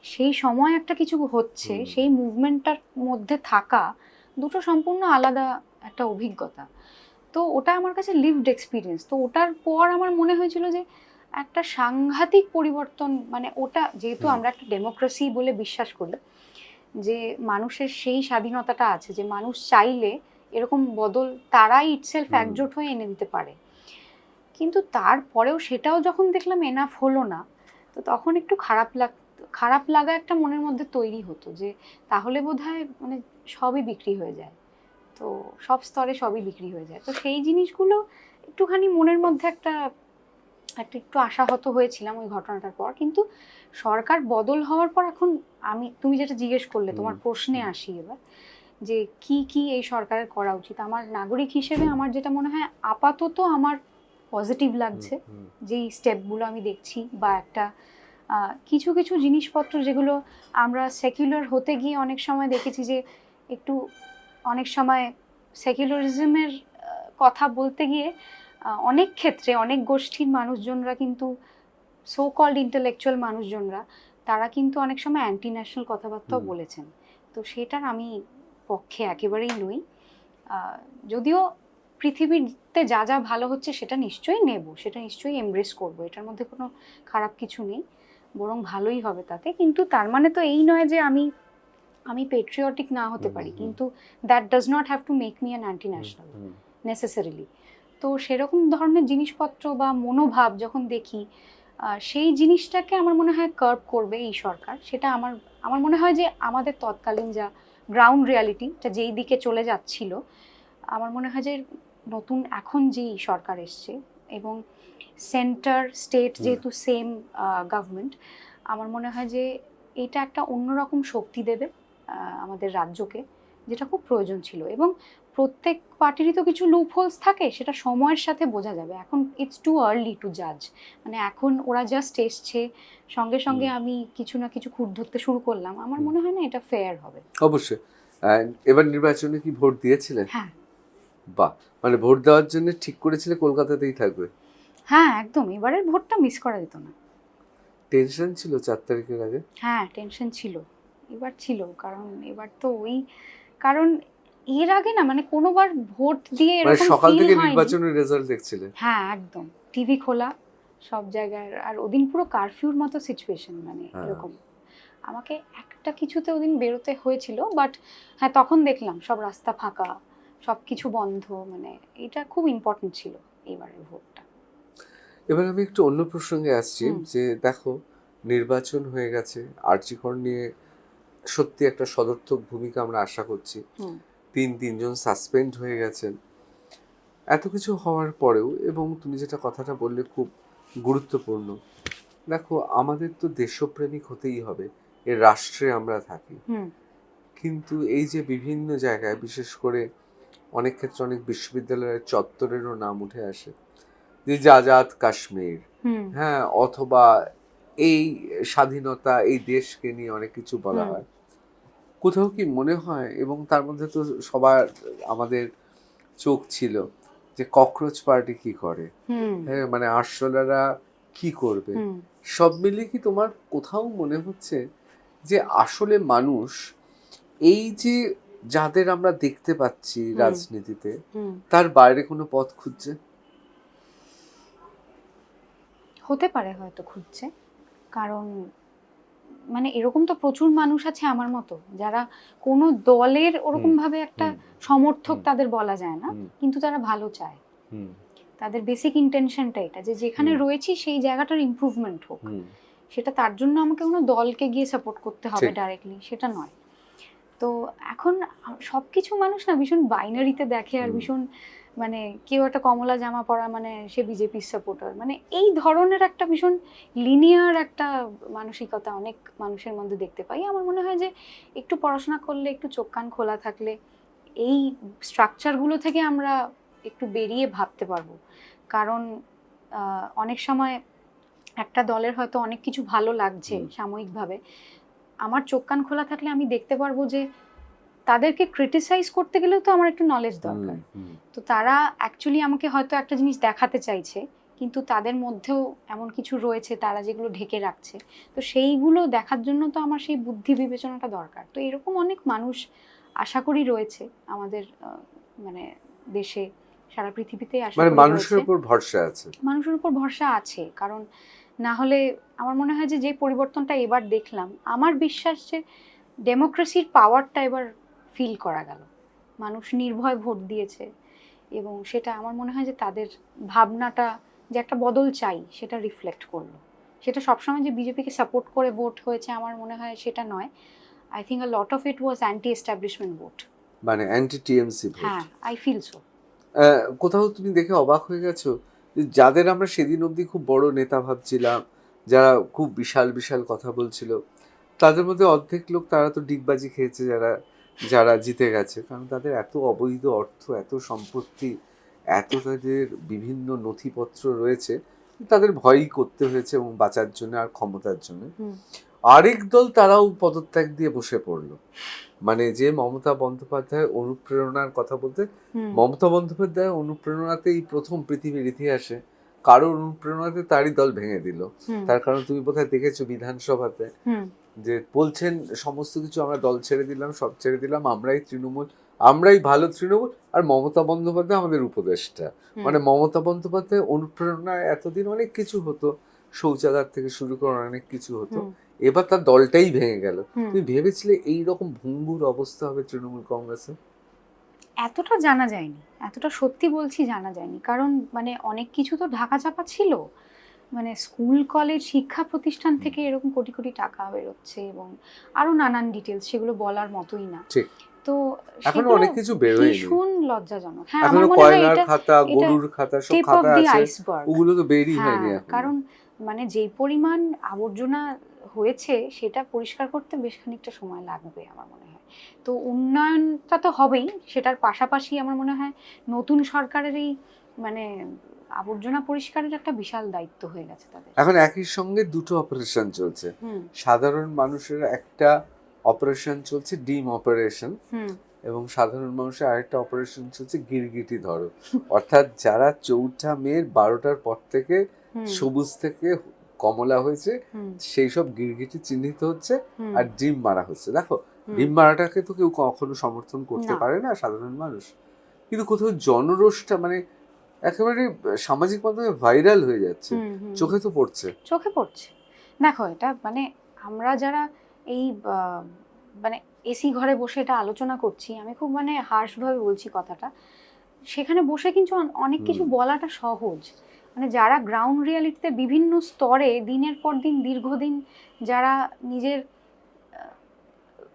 সেই সময় একটা কিছু হচ্ছে, সেই মুভমেন্টটার মধ্যে থাকা, দুটো সম্পূর্ণ আলাদা একটা অভিজ্ঞতা। তো ওটা আমার কাছে লিভড এক্সপিরিয়েন্স। তো ওটার পর আমার মনে হয়েছিল যে একটা সাংঘাতিক পরিবর্তন, মানে ওটা যেহেতু আমরা একটা ডেমোক্রেসি বলে বিশ্বাস করি, যে মানুষের সেই স্বাধীনতাটা আছে যে মানুষ চাইলে এরকম বদল তারাই ইটসেলফ একজোট হয়ে এনে দিতে পারে, কিন্তু তারপরেও সেটাও যখন দেখলাম এনাফ হলো না, তো তখন একটু খারাপ লাগা একটা মনের মধ্যে তৈরি হতো, যে তাহলে বোধহয় মানে সবই বিক্রি হয়ে যায়, তো সব স্তরে সবই বিক্রি হয়ে যায়। তো সেই জিনিসগুলো একটুখানি মনের মধ্যে একটু আশাহত হয়েছিলাম ওই ঘটনাটার পর। কিন্তু সরকার বদল হওয়ার পর এখন তুমি যেটা জিজ্ঞেস করলে, তোমার প্রশ্নে আসি এবার, যে কি এই সরকারের করা উচিত। আমার নাগরিক হিসেবে আমার যেটা মনে হয় আপাতত আমার পজিটিভ লাগছে যেই স্টেপগুলো আমি দেখছি, বা একটা কিছু কিছু জিনিসপত্র যেগুলো আমরা সেকুলার হতে গিয়ে অনেক সময় দেখেছি যে একটু অনেক সময় সেকুলারিজমের কথা বলতে গিয়ে অনেক ক্ষেত্রে অনেক গোষ্ঠীর মানুষজনরা কিন্তু, সো কল্ড ইন্টেলেকচুয়াল মানুষজনরা, তারা কিন্তু অনেক সময় অ্যান্টি ন্যাশনাল কথাবার্তাও বলেছেন। তো সেটার আমি পক্ষে একেবারেই নই। যদিও পৃথিবীতে যা যা ভালো হচ্ছে সেটা নিশ্চয়ই নেব, সেটা নিশ্চয়ই এমব্রেস করব, এটার মধ্যে কোনো খারাপ কিছু নেই, বরং ভালোই হবে তাতে। কিন্তু তার মানে তো এই নয় যে আমি পেট্রিয়টিক না হতে পারি, কিন্তু that does not have to make me an anti national necessarily. তো সেরকম ধরনের জিনিসপত্র বা মনোভাব যখন দেখি, সেই জিনিসটাকে আমার মনে হয় কার্ভ করবে এই সরকার। সেটা আমার আমার মনে হয় যে আমাদের তৎকালীন যা গ্রাউন্ড রিয়ালিটিটা যেই দিকে চলে যাচ্ছিল, আমার মনে হয় যে নতুন এখন যেই সরকার এসছে এবং সেন্টার স্টেট যেহেতু সেম গভর্নমেন্ট, আমার মনে হয় যে এটা একটা অন্যরকম শক্তি দেবে আমাদের রাজ্যকে, যেটা খুব প্রয়োজন ছিল। এবং প্রত্যেক পার্টিরই তো কিছু লুপ হোলস থাকে, সেটা সময়ের সাথে বোঝা যাবে। এখন ইটস টু আর্লি টু জাজ। মানে এখন ওরা জাস্ট এসছে, সঙ্গে সঙ্গে আমি কিছু না কিছু খুঁত ধরতে শুরু করলাম, আমার মনে হয় না এটা ফেয়ার হবে। অবশ্যই। এবার নির্বাচনে কি ভোট দিয়েছিলেন? হ্যাঁ। বাহ, মানে ভোট দেওয়ার জন্য ঠিক করেছিলে কলকাতাতেই থাকবে? হ্যাঁ একদম, এবারের ভোটটা মিস করা যেত না। টেনশন ছিল 4 তারিখের আগে? হ্যাঁ টেনশন ছিল, এবার ছিল। কারণ এবার তো ওই, কারণ এর আগে না মানে কোনোবার ভোট দিয়ে মানে এরকম সকাল ফিল থেকে হয়নি। নির্বাচনের রেজাল্ট দেখছিলে? হ্যাঁ একদম, টিভি খোলা সব জায়গায়। আর ওদিন পুরো কারফিউর মতো সিচুয়েশন, মানে এরকম। আমাকে একটা কিছুতে ওদিন বেরোতে হয়েছিল, বাট হ্যাঁ তখন দেখলাম সব রাস্তা ফাঁকা, সব কিছু বন্ধ। মানে এটা খুব ইম্পর্টেন্ট ছিল এবারের ভোটটা। এবার আমি একটু অন্য প্রসঙ্গে আসছি, যে দেখো নির্বাচন হয়ে গেছে, আরজি কর নিয়ে সত্যি একটা সদর্থক ভূমিকা আমরা আশা করছি। তিনজন সাসপেন্ড হয়ে গেছেন। এত কিছু হওয়ার পরেও, এবং তুমি যেটা কথাটা বললে খুব গুরুত্বপূর্ণ, দেখো আমাদের তো দেশপ্রেমিক হতেই হবে, এ রাষ্ট্রে আমরা থাকি। কিন্তু এই যে বিভিন্ন জায়গায়, বিশেষ করে অনেক ক্ষেত্রে অনেক বিশ্ববিদ্যালয়ের চত্বরেরও নাম উঠে আসে, যে আজাদ কাশ্মীর, হ্যাঁ, অথবা এই স্বাধীনতা, এই দেশকে নিয়ে অনেক কিছু বলা হয়। কোথাও কি মনে হয়, এবং তার মধ্যে তো সবার আমাদের চোখ ছিল যে ককরোচ পার্টি কি করে, হ্যাঁ, মানে আরশোলারা কি করবে, সব মিলিয়ে কি তোমার কোথাও মনে হচ্ছে যে আসলে মানুষ এই যে যাদের আমরা দেখতে পাচ্ছি রাজনীতিতে, তার বাইরে কোনো পথ খুঁজছে? হতে পারে হয়তো খুঁজছে, কারণ মানে এরকম তো প্রচুর মানুষ আছে আমার মতো, যারা কোনো দলের ওরকম ভাবে একটা সমর্থক তাদের বলা যায় না, কিন্তু তারা ভালো চায়। তাদের বেসিক ইন্টেনশনটা এটা, যে যেখানে রয়েছি সেই জায়গাটার ইমপ্রুভমেন্ট হোক। সেটা তার জন্য আমাকে কোনো দলকে গিয়ে সাপোর্ট করতে হবে ডাইরেক্টলি, সেটা নয়। তো এখন সবকিছু মানুষ না ভীষণ বাইনারিতে দেখে, আর ভীষণ মানে কেউ একটা কমলা জামা পরা মানে সে বিজেপির সাপোর্টার, মানে এই ধরনের একটা ভীষণ লিনিয়ার একটা মানসিকতা অনেক মানুষের মধ্যে দেখতে পাই। আমার মনে হয় যে একটু পড়াশোনা করলে, একটু চোখ কান খোলা থাকলে এই স্ট্রাকচারগুলো থেকে আমরা একটু বেরিয়ে ভাবতে পারবো। কারণ অনেক সময় একটা দলের হয়তো অনেক কিছু ভালো লাগছে সাময়িকভাবে, আমার চোখ কান খোলা থাকলে আমি দেখতে পারবো যে তাদেরকে ক্রিটিসাইজ করতে গেলেও তো আমার একটু নলেজ দরকার। তো তারা অ্যাকচুয়ালি আমাকে হয়তো একটা জিনিস দেখাতে চাইছে, কিন্তু তাদের মধ্যেও এমন কিছু রয়েছে তারা যেগুলো ঢেকে রাখছে। তো সেইগুলো দেখার জন্য তো আমার সেই বুদ্ধি বিবেচনাটা দরকার। তো এরকম অনেক মানুষ আশা করি রয়েছে আমাদের মানে দেশে, সারা পৃথিবীতে আশা করি মানুষের উপর ভরসা আছে। মানুষের উপর ভরসা আছে, কারণ না হলে আমার মনে হয় যে পরিবর্তনটা এবার দেখলাম, আমার বিশ্বাস যে ডেমোক্রেসির পাওয়ারটা এবার ফিল করা গেল। মানুষ নির্ভয় ভোট দিয়েছে, এবং সেটা আমার মনে হয় যে তাদের ভাবনাটা যে একটা বদল চাই সেটা রিফ্লেক্ট করলো। সেটা সবসময় যে বিজেপিকে সাপোর্ট করে ভোট হয়েছে আমার মনে হয় সেটা নয়। I think a lot of it was anti establishment vote, মানে অ্যান্টি টিএমসি ভোট। হ্যাঁ আই ফিল সো। কোথাও তুমি দেখে অবাক হয়ে গেছো, যাদের আমরা সেদিন অবধি খুব বড় নেতা ভাবছিলাম, যারা খুব বিশাল বিশাল কথা বলছিল, তাদের মধ্যে অর্ধেক লোক তারা তো ডিগবাজি খেয়েছে, যারা যারা জিতে গেছে। কারণ তাদের এত অবৈধ অর্থ, এত সম্পত্তি, এত তাদের বিভিন্ন নথিপত্র রয়েছে, তাদের ভয়ই করতে হয়েছে, এবং বাঁচার জন্য আর ক্ষমতার জন্য। আরেক দল তারাও পদত্যাগ দিয়ে বসে পড়লো। মানে যে মমতা বন্দ্যোপাধ্যায় অনুপ্রেরণার কথা বলতে, মমতা বন্দ্যোপাধ্যায় অনুপ্রেরণাতেই প্রথম পৃথিবীর ইতিহাসে কারোর অনুপ্রেরণাতে তারই দল ভেঙে দিল। তার কারণ তুমি বোধহয় দেখেছো বিধানসভাতে যে বলছেন সমস্ত কিছু আমরা দল ছেড়ে দিলাম, সব ছেড়ে দিলাম, আমরাই তৃণমূল, আমরাই ভালো তৃণমূল, আর মমতা বন্দ্যোপাধ্যায় আমাদের উপদেষ্টা। মানে মমতা বন্দ্যোপাধ্যায় অনুপ্রেরণায় এতদিন অনেক কিছু হতো, শৌচাগার থেকে শুরু করে অনেক কিছু হতো, এবার তার দলটাই ভেঙে গেল। তুমি ভেবেছিলে এইরকম ভঙ্গুর অবস্থা হবে তৃণমূল কংগ্রেসে? এতটা জানা যায়নি, এতটা সত্যি বলছি জানা যায়নি, কারণ মানে অনেক কিছু তো ঢাকা চাপা ছিল। মানে স্কুল কলেজ শিক্ষা প্রতিষ্ঠান থেকে এরকম কোটি কোটি টাকা বেরোচ্ছে এবং আরো নানান ডিটেলস, সেগুলো বলার মতোই না। ঠিক। তো এখনো সেগুলো অনেক কিছু বেরোয়নি, ভীষণ লজ্জাজনক। হ্যাঁ, আমার এখনো মনে হয় কয়লার এটা খাতা, এটা গরুর খাতা, সব টিপ অফ খাতা দি আছে, আইসবার্গ। ওগুলো তো বেরই হয়নি হ্যাঁ, এখন। কারণ মানে যে পরিমাণ আবর্জনা হয়েছে সেটা পরিষ্কার করতে বেশ খানিকটা সময় লাগবে আমার মনে হয়। তো উন্নয়নটা তো হবেই, সেটার পাশাপাশি আমার মনে হয় নতুন সরকারের এই মানে আবর্জনা পরিষ্কারের একটা বিশাল দায়িত্ব হয়ে গেছে তাদের। এখন একই সঙ্গে দুটো অপারেশন চলছে। হুম সাধারণ মানুষের একটা অপারেশন চলছে ডিম অপারেশন, হুম এবং সাধারণ মানুষের আরেকটা অপারেশন চলছে গিরগিটি ধরো। অর্থাৎ যারা 4ঠা মের 12টার পর থেকে হুম সবুজ থেকে কমলা হয়েছে, হুম সেই সব গিরগিটি চিহ্নিত হচ্ছে হুম আর ডিম মারা হচ্ছে। দেখো, হুম। ডিম মারাটাকে তো কেউ কখনো সমর্থন করতে না। পারে না সাধারণ মানুষ, কিন্তু কোথাও জনরোষটা মানে একেবারে সামাজিক মাধ্যমে ভাইরাল হয়ে যাচ্ছে, হুম হুম চোখে তো পড়ছে। চোখে পড়ছে। দেখো, এটা মানে আমরা যারা এই মানে এসি ঘরে বসে এটা আলোচনা করছি, আমি খুব মানে হার্শভাবে বলছি কথাটা, সেখানে বসে কিন্তু অনেক কিছু বলাটা সহজ। মানে যারা গ্রাউন্ড রিয়ালিটিতে বিভিন্ন স্তরে দিনের পর দিন দীর্ঘদিন যারা নিজের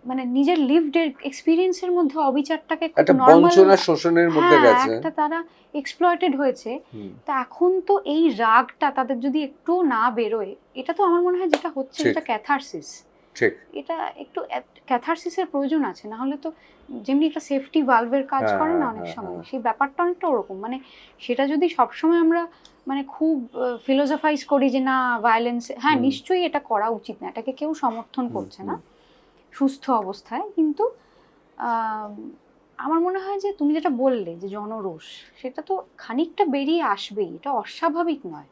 মানে নিজের লিভড এক্সপিরিয়েন্সের মধ্যে অবিচারটাকে খুব একটা নর্মাল, বঞ্চনা শোষণের মধ্যে হ্যাঁ গেছে। একটা তারা এক্সপ্লয়েটেড হয়েছে। তো এখন তো এই রাগটা তাদের যদি একটু না বেরোয়, এটা তো আমার মনে হয় যেটা হচ্ছে ঠিক সেটা ক্যাথারসিস। ঠিক। এটা একটু ক্যাথারসিসের প্রয়োজন আছে, না হলে তো যেমনি একটা সেফটি ভালভের কাজ হ্যাঁ করে না হ্যাঁ অনেক হ্যাঁ সময়, হ্যাঁ। সেই ব্যাপারটা অনেকটা ওরকম। মানে সেটা যদি সবসময় আমরা মানে খুব ফিলোসফাইজ করি যে না ভায়োলেন্স, হ্যাঁ নিশ্চয়ই এটা করা উচিত না, এটাকে কেউ সমর্থন করছে না সুস্থ অবস্থায়, কিন্তু আম, আমার মনে হয় যে তুমি যেটা বললে যে জনরোষ, সেটা তো খানিকটা বেরিয়ে আসবেই, এটা অস্বাভাবিক নয়।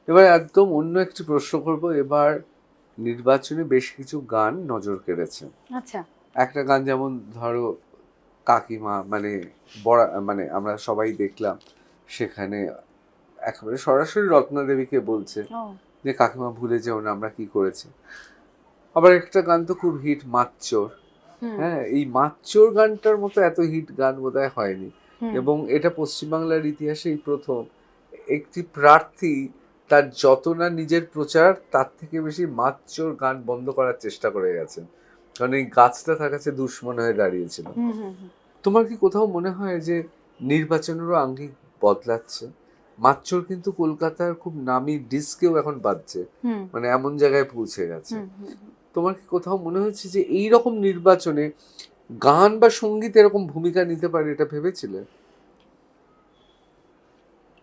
এবার একদম অন্য একটি প্রশ্ন করব। এবার নির্বাচনে বেশ কিছু গান নজর কেড়েছে। আচ্ছা। একটা গান যেমন ধরো কাকিমা, মানে বড়া, মানে আমরা সবাই দেখলাম সেখানে একেবারে সরাসরি রত্না দেবীকে বলছে ও। যে কাকিমা ভুলে যেও না আমরা কি করেছি। আবার একটা গান তো খুব হিট, মাচ্চোর। হুম হ্যাঁ, এই মাচ্চোর গানটার মতো এত হিট গান বোধহয় হয়নি, হুম এবং এটা পশ্চিমবাংলার ইতিহাসে এই প্রথম একটি প্রার্থী তার যত না নিজের প্রচার, তার থেকে বেশি মাচ্চোর গান বন্ধ করার চেষ্টা করে গেছেন, কারণ এই গাছটা তার কাছে দুশ্মন হয়ে দাঁড়িয়েছিল। হুম হুম হুম। তোমার কি কোথাও মনে হয় যে নির্বাচনেরও আঙ্গিক বদলাচ্ছে? মাচ্চোর কিন্তু কলকাতার খুব নামি ডিস্কেও এখন বাজছে, হুম মানে এমন জায়গায় পৌঁছে গেছে। হুম হুম হুম। তোমার কি কোথাও মনে হচ্ছে যে এই রকম নির্বাচনে গান বা সঙ্গীত এরকম ভূমিকা নিতে পারে, এটা ভেবেছিলে?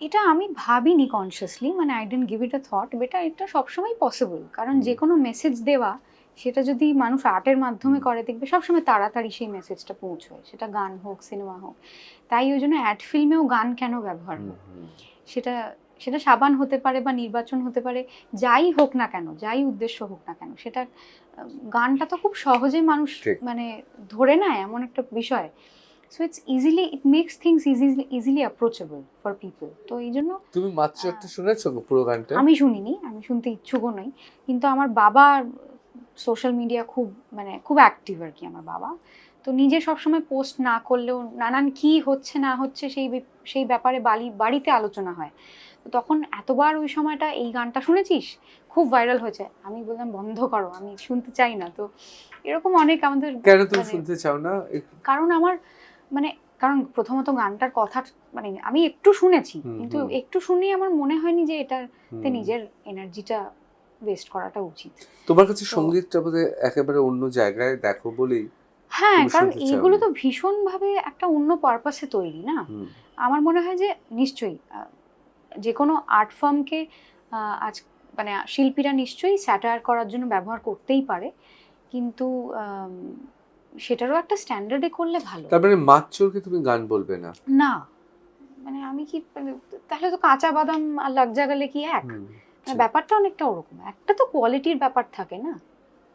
এটা আমি ভাবিনি কনসিয়াসলি, মানে I didn't give it a thought, বেটা এটা সবসময় পসিবল, কারণ যে কোনো মেসেজ দেওয়া সেটা যদি মানুষ আর্টের মাধ্যমে করে, দেখবে সবসময় তাড়াতাড়ি সেই মেসেজটা পৌঁছয়, সেটা গান হোক সিনেমা হোক। তাই ওই জন্য অ্যাড ফিল্মেও গান কেন ব্যবহার হোক, সেটা সেটা সাবান হতে পারে বা নির্বাচন হতে পারে, যাই হোক না কেন, যাই উদ্দেশ্য হোক না কেন, সেটা গানটা তো খুব সহজে মানুষ ঠিক। মানে ধরে নেয়, এমন একটা বিষয়। So it's easily, it makes things easily approachable for people. তো এই জন্য তুমি মাচ্চোরটা শুনেছো পুরো গানটা? আমি শুনিনি, আমি শুনতে ইচ্ছুকও নই, কিন্তু আমার বাবা সোশ্যাল মিডিয়া খুব মানে খুব অ্যাক্টিভ আর কি আমার বাবা। তো নিজে সবসময় পোস্ট না করলেও নানান কি হচ্ছে না হচ্ছে সেই ব্যাপারে বাড়িতে আলোচনা হয়। তো তখন এতবার ওই সময়টা এই গানটা শুনেছিস, খুব ভাইরাল হয়েছে, আমি বললাম বন্ধ করো, আমি শুনতে চাই না। তো এরকম অনেক আমাদের কেন তুমি মানে শুনতে চাও না? কারণ আমার মানে কারণ প্রথমত গানটার কথা মানে আমি একটু শুনেছি, কিন্তু একটু শুনেই আমার মনে হয়নি যে এটাতে নিজের এনার্জিটা ওয়েস্ট করাটা উচিত। তোমার কাছে তো সঙ্গীতটা বোধহয় একেবারে অন্য জায়গায় দেখো বলেই হ্যাঁ, তুমি কারণ শুনতে এইগুলো চাওনি। তো ভীষণভাবে একটা অন্য পারপাসে তৈরি না। আমার মনে হয় যে নিশ্চয়ই যে কোনো আর্ট ফর্মকে আজ মানে শিল্পীরা নিশ্চয়ই স্যাটায়ার করার জন্য ব্যবহার করতেই পারে, কিন্তু সেটারও একটা স্ট্যান্ডার্ডে করলে ভালো। তার মানে মাচ্চোরকে তুমি গান বলবে না? না, মানে আমি কি মানে তাহলে তো কাঁচা বাদাম আর লাগ জাগালে কি এক? মানে ব্যাপারটা অনেকটা ওরকম, একটা তো কোয়ালিটির ব্যাপার থাকে না,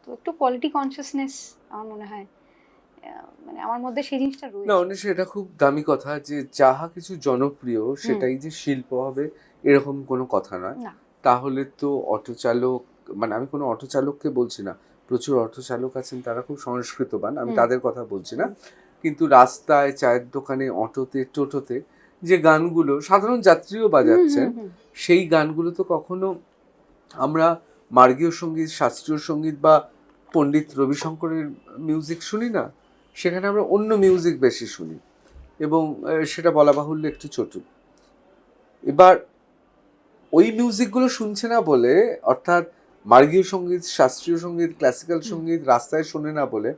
তো একটু কোয়ালিটি কনসিয়াসনেস আমার মনে হয় মানে আমার মধ্যে সেই জিনিসটা না, রয়েছে। অনেক এটা খুব দামি কথা যে যাহা কিছু জনপ্রিয় সেটাই যে শিল্প হবে এরকম কোনো কথা নয়। না। তাহলে তো অটো চালক, মানে আমি কোনো অটো চালককে বলছি না, প্রচুর অটো চালক আছেন তারা খুব সংস্কৃতবান, আমি তাদের কথা বলছি না, কিন্তু রাস্তায়, চায়ের দোকানে, অটোতে, টোটোতে যে গানগুলো সাধারণ যাত্রীও বাজাচ্ছেন, সেই গানগুলো তো কখনো আমরা মার্গীয় সঙ্গীত, শাস্ত্রীয় সঙ্গীত বা পণ্ডিত রবিশঙ্করের মিউজিক শুনি না, সেখানে আমরা অন্য মিউজিক বেশি শুনি, এবং সেটা বলা বাহুল্য একটু চটুল। এবার ওই মিউজিকগুলো শুনছে না বলে, অর্থাৎ মার্গীয় সঙ্গীত, শাস্ত্রীয় সঙ্গীত, ক্লাসিক্যাল সঙ্গীত রাস্তায় শোনে না বলে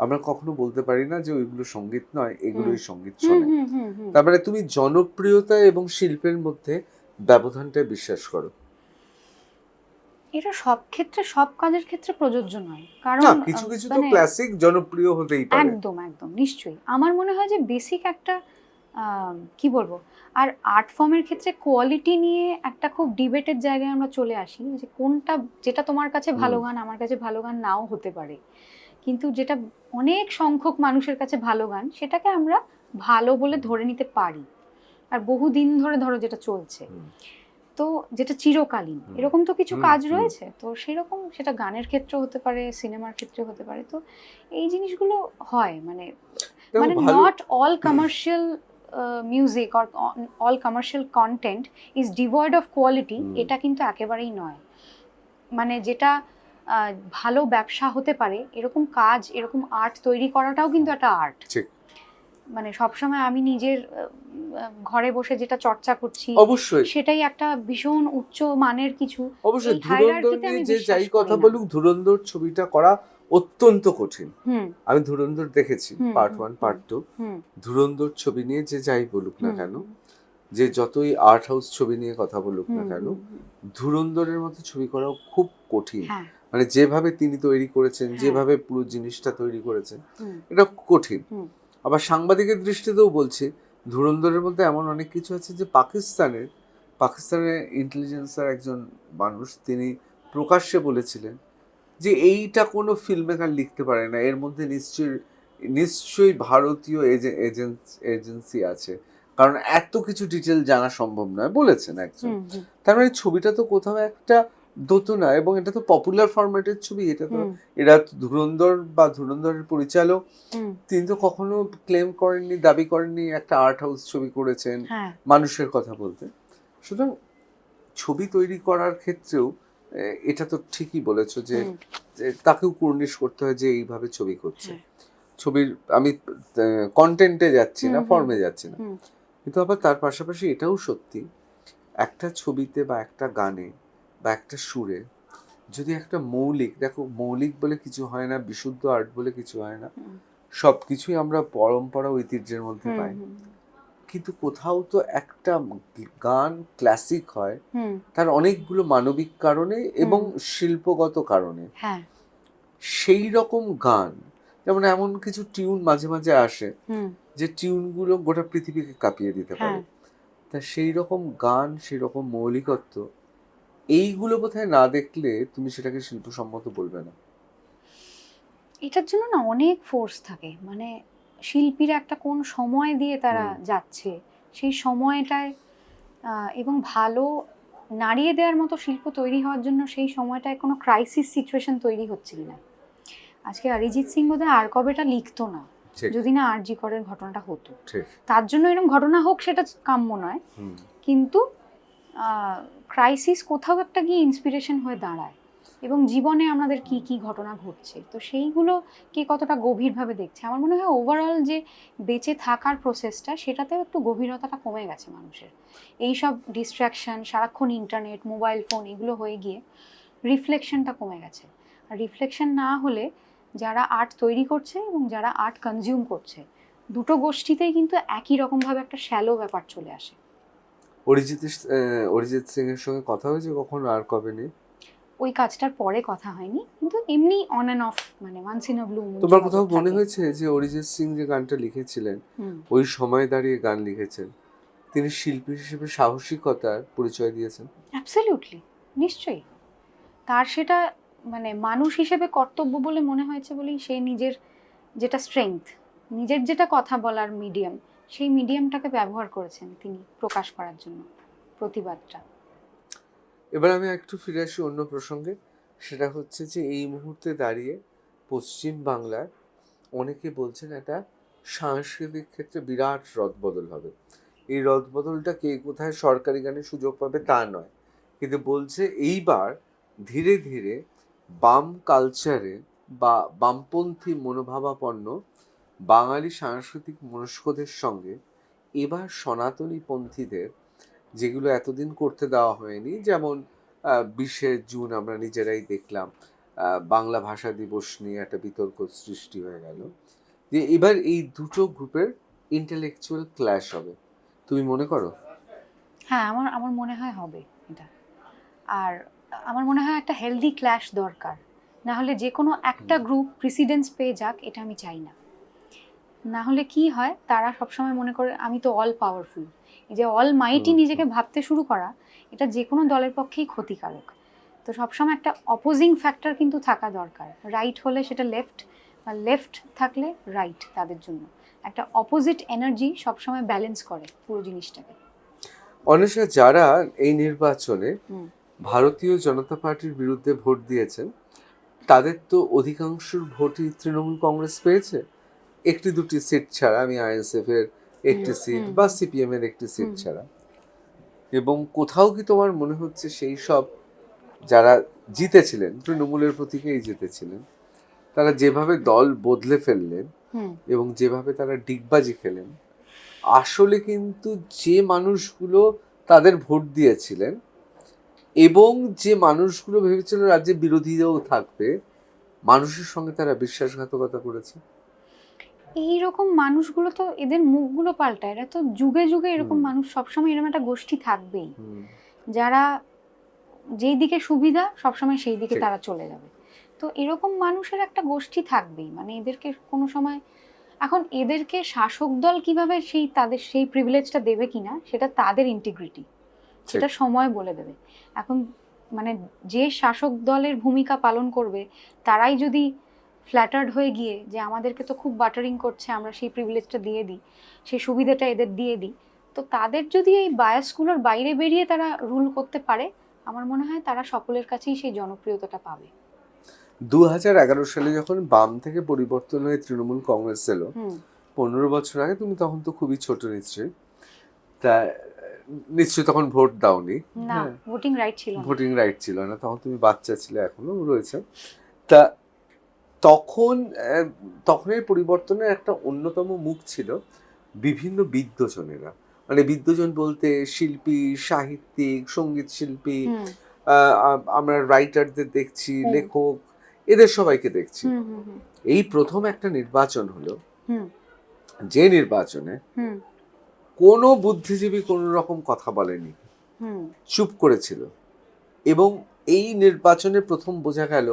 আমরা কখনো বলতে পারি না যে ওইগুলো সঙ্গীত নয়, এগুলোই সঙ্গীত শোনে। তার মানে তুমি জনপ্রিয়তা এবং শিল্পের মধ্যে ব্যবধানটা বিশ্বাস করো? এটা সব ক্ষেত্রে, সব কাজের ক্ষেত্রে প্রযোজ্য নয়, কারণ না, কিছু কিছু তো ক্লাসিক জনপ্রিয় হতেই পারে। একদম একদম নিশ্চয়ই। আমার মনে হয় যে বেসিক একটা কি বলবো, আর আর্ট ফর্মের ক্ষেত্রে কোয়ালিটি নিয়ে একটা খুব ডিবেটের জায়গায় আমরা চলে আসি, যে কোনটা, যেটা তোমার কাছে ভালো গান আমার কাছে ভালো গান নাও হতে পারে, কিন্তু যেটা অনেক সংখ্যক মানুষের কাছে ভালো গান সেটাকে আমরা ভালো বলে ধরে নিতে পারি, আর বহুদিন ধরে ধরো যেটা চলছে, তো যেটা চিরকালীন, এরকম তো কিছু কাজ রয়েছে। তো সেরকম সেটা গানের ক্ষেত্রে হতে পারে, সিনেমার ক্ষেত্রে হতে পারে। তো এই জিনিসগুলো হয়, মানে not all commercial music or all commercial content is devoid of quality, এটা কিন্তু একেবারেই নয়। মানে যেটা ভালো ব্যবসা হতে পারে এরকম কাজ, এরকম আর্ট তৈরি করাটাও কিন্তু একটা আর্ট। মানে সবসময় আমি নিজের ঘরে বসে যেটা চর্চা করছি অবশ্যই সেটাই একটা ভীষণ উচ্চ মানের কিছু। অবশ্যই ধুরন্ধর নিয়ে যে যাই কথা বলুক, ধুরন্ধর ছবিটা করা অত্যন্ত কঠিন। আমি ধুরন্ধর দেখেছি, পার্ট 1 পার্ট 2। ধুরন্ধর ছবি নিয়ে যে যাই বলুক না কেন, যে যতই আর্ট হাউস ছবি নিয়ে কথা বলুক না কেন, ধুরন্ধরের মতো ছবি করাও খুব কঠিন। মানে যেভাবে তিনি তৈরি করেছেন, যেভাবে পুরো জিনিসটা তৈরি করেছেন, এটা কঠিন। আবার সাংবাদিকের দৃষ্টিতেও বলছি, ধুরন্ধরের মধ্যে এমন অনেক কিছু আছে যে পাকিস্তানের ইন্টেলিজেন্সের একজন মানুষ, তিনি প্রকাশ্যে বলেছিলেন যে এইটা কোনো ফিল্ম মেকার লিখতে পারে না, এর মধ্যে নিশ্চয়ই ভারতীয় এজেন্সি আছে, কারণ এত কিছু ডিটেল জানা সম্ভব নয়, বলেছেন একজন। তার মানে ছবিটা তো কোথাও একটা দোতনা, এবং এটা তো পপুলার ফরম্যাটের ছবি। এরা ধুরন্ধর বা ধুরন্ধরের পরিচালক, তিনি তো কখনো ক্লেম করেননি, দাবি করেননি একটা আর্ট হাউস ছবি করেছেন মানুষের কথা বলতে। সুতরাং ছবি তৈরি করার ক্ষেত্রেও এটা তো ঠিকই বলেছো যে তাকেও কুর্নিশ করতে হয় যে এইভাবে ছবি করছে। ছবির আমি কন্টেন্টে যাচ্ছি না, ফর্মে যাচ্ছি না, কিন্তু আবার তার পাশাপাশি এটাও সত্যি, একটা ছবিতে বা একটা গানে বা একটা সুরে যদি একটা দেখো মৌলিক বলে কিছু হয় না, বিশুদ্ধ আর্ট বলে কিছু হয় না, সব কিছুই আমরা পরম্পরা ঐতিহ্যের মধ্যে পাই, কিন্তু কোথাও তো একটা গান ক্লাসিক হয় তার অনেকগুলো মানবিক কারণে এবং শিল্পগত কারণে। সেই রকম গান, যেমন এমন কিছু টিউন মাঝে মাঝে আসে যে টিউনগুলো গোটা পৃথিবীকে কাঁপিয়ে দিতে পারে, তা সেই রকম গান, সেই রকম মৌলিকত্ব, এইগুলো বোধহয় না দেখলে তুমি সেটাকে শিল্পসম্মত বলবে না। এটার জন্য না অনেক ফোর্স থাকে, মানে শিল্পীরা একটা কোন সময় দিয়ে তারা যাচ্ছে, সেই সময়টায় এবং ভালো নাড়িয়ে দেওয়ার মতো শিল্প তৈরি হওয়ার জন্য সেই সময়টায় কোনো ক্রাইসিস সিচুয়েশন তৈরি হচ্ছে কিনা। আজকে অরিজিৎ সিং বোধহয় আর কবেটা লিখতো না যদি না আরজি করের ঘটনাটা হতো। তার জন্য এরকম ঘটনা হোক সেটা কাম্য নয়, কিন্তু ক্রাইসিস কোথাও একটা গিয়ে ইন্সপিরেশন হয়ে দাঁড়ায়, এবং জীবনে আমাদের কি কি ঘটনা ঘটছে, তো সেইগুলো কে কতটা গভীরভাবে দেখছে। আমার মনে হয় ওভারঅল যে বেঁচে থাকার প্রসেসটা, সেটাতেও একটু গভীরতাটা কমে গেছে মানুষের। এইসব ডিস্ট্র্যাকশন, সারাক্ষণ ইন্টারনেট, মোবাইল ফোন, এগুলো হয়ে গিয়ে রিফ্লেকশনটা কমে গেছে। আর রিফ্লেকশন না হলে যারা আর্ট তৈরি করছে এবং যারা আর্ট কনজিউম করছে, দুটো গোষ্ঠীতেই কিন্তু একই রকমভাবে একটা শ্যালো ব্যাপার চলে আসে। অরিজিৎ সিং এর সঙ্গে কথা হয়েছে কখনো আর কবে নিয়ে? ওই কাজটার পরে কথা হয়নি, কিন্তু এমনি অন অ্যান্ড অফ, মানে once in a blue moon. তোমার কোথাও মনে হয়েছে যে অরিজিৎ সিং যে গানটা লিখেছিলেন, ওই সময় দাঁড়িয়ে গান লিখেছেন, তিনি শিল্পী হিসেবে সাহসিকতার পরিচয় দিয়েছেন? অ্যাবসলিউটলি, নিশ্চয়ই। তার সেটা মানে মানুষ হিসেবে কর্তব্য বলে মনে হয়েছে বলেই সে নিজের যেটা স্ট্রেংথ, নিজের যেটা কথা বলার মিডিয়াম, সেই মিডিয়ামটাকে ব্যবহার করেছেন তিনি প্রকাশ করার জন্য প্রতিবাদটা। এবার আমি একটু ফিরে আসি অন্য প্রসঙ্গে, সেটা হচ্ছে যে এই মুহূর্তে দাঁড়িয়ে পশ্চিম বাংলার অনেকে বলছেন একটা সাংস্কৃতিক ক্ষেত্রে বিরাট রদবদল হবে, এই রদবদলটা কে কোথায় সরকারি গানে সুযোগ পাবে তা নয়, কিন্তু বলছে এইবার ধীরে ধীরে বাম কালচারে বা বামপন্থী মনোভাবাপন্ন বাঙালি সাংস্কৃতিক মনস্কদের সঙ্গে এবার সনাতনী পন্থীদের, যেগুলো এতদিন করতে দেওয়া হয়নি, যেমন 20শে জুন আমরা নিজেরাই দেখলাম বাংলা ভাষা দিবস নিয়ে একটা বিতর্ক সৃষ্টি হয়ে গেল, যে এবার এই দুটো গ্রুপের ইন্টেলেকচুয়াল ক্ল্যাশ হবে। তুমি মনে করো? হ্যাঁ, আমার আমার মনে হয় হবে এটা। আর আমার মনে হয় একটা হেলদি ক্ল্যাশ দরকার, না হলে যে কোনো একটা গ্রুপ প্রেসিডেন্স পেয়ে যাক এটা আমি চাই না। না হলে কি হয়, তারা সবসময় মনে করে আমি তো অল পাওয়ারফুল। এই যে অল মাইটি নিজেকে ভাবতে শুরু করা, এটা যে কোনো দলের পক্ষেই ক্ষতিকারক। তো সবসময় একটা অপোজিং ফ্যাক্টর কিন্তু থাকা দরকার। রাইট হলে সেটা লেফট, বা লেফট থাকলে রাইট, তাদের জন্য একটা অপোজিট এনার্জি সবসময় ব্যালেন্স করে পুরো জিনিসটাকে। অনেশা, যারা এই নির্বাচনে ভারতীয় জনতা পার্টির বিরুদ্ধে ভোট দিয়েছেন তাদের তো অধিকাংশের ভোটই তৃণমূল কংগ্রেস পেয়েছে, একটি দুটি সিট ছাড়া, আমি আইএসএফ এর একটি সিট বা সিপিএম এর একটি সিট ছাড়া। এবং কোথাও কি তোমার মনে হচ্ছে সেই সব যারা জিতেছিলেন, তৃণমূলের প্রতীকেই জিতেছিলেন, তারা যেভাবে দল বদলে ফেললেন এবং যেভাবে তারা ডিগবাজি খেলেন, আসলে কিন্তু যে মানুষগুলো তাদের ভোট দিয়েছিলেন এবং যে মানুষগুলো ভেবেছিল রাজ্যে বিরোধীরাও থাকবে, মানুষের সঙ্গে তারা বিশ্বাসঘাতকতা করেছে? এইরকম মানুষগুলো তো এদের মুখগুলো পাল্টায়, এরা তো যুগে যুগে এরকম মানুষ সবসময়, এরকম একটা গোষ্ঠী থাকবেই যারা যেই দিকে সুবিধা সবসময় সেই দিকে তারা চলে যাবে। তো এরকম মানুষের একটা গোষ্ঠী থাকবেই, মানে এদেরকে কোনো সময়, এখন এদেরকে শাসক দল কিভাবে সেই তাদের সেই প্রিভিলেজটা দেবে কিনা সেটা তাদের ইন্টিগ্রিটি, সেটা সময় বলে দেবে। এখন মানে যে শাসক দলের ভূমিকা পালন করবে তারাই যদি ফ্ল্যাটার্ড হয়ে গিয়ে যে আমাদেরকে তো খুব বাটারিং করছে, আমরা সেই প্রিভিলেজটা দিয়ে দিই, সেই সুবিধাটা এদের দিয়ে দিই, তো তাদের যদি এই বায়াসগুলোর বাইরে বেরিয়ে তারা রুল করতে পারে, আমার মনে হয় তারা সকলের কাছেই সেই জনপ্রিয়তাটা পাবে। 2011 সালে যখন বাম থেকে পরিবর্তন হয়ে তৃণমূল কংগ্রেস এলো, 15 বছর আগে, তুমি তখন তো খুবই ছোট নিশ্চয়ই, তা নিশ্চয়ই তখন ভোট দাওনি। না, ভোটিং রাইট ছিল না। ভোটিং রাইট ছিল না, তখন তুমি বাচ্চা ছিলে, এখনো রয়েছে। তা তখন তখনের পরিবর্তনের একটা অন্যতম মুখ ছিল বিভিন্ন বিদ্বজনেরা, মানে বিদ্বজন বলতে শিল্পী, সাহিত্যিক, সঙ্গীত শিল্পী, আমরা রাইটারদের দেখছি, লেখক, এদের সবাইকে দেখছি। এই প্রথম একটা নির্বাচন হলো, যে নির্বাচনে কোনো বুদ্ধিজীবী কোনো রকম কথা বলেনি, চুপ করেছিল। এবং এই নির্বাচনে প্রথম বোঝা গেল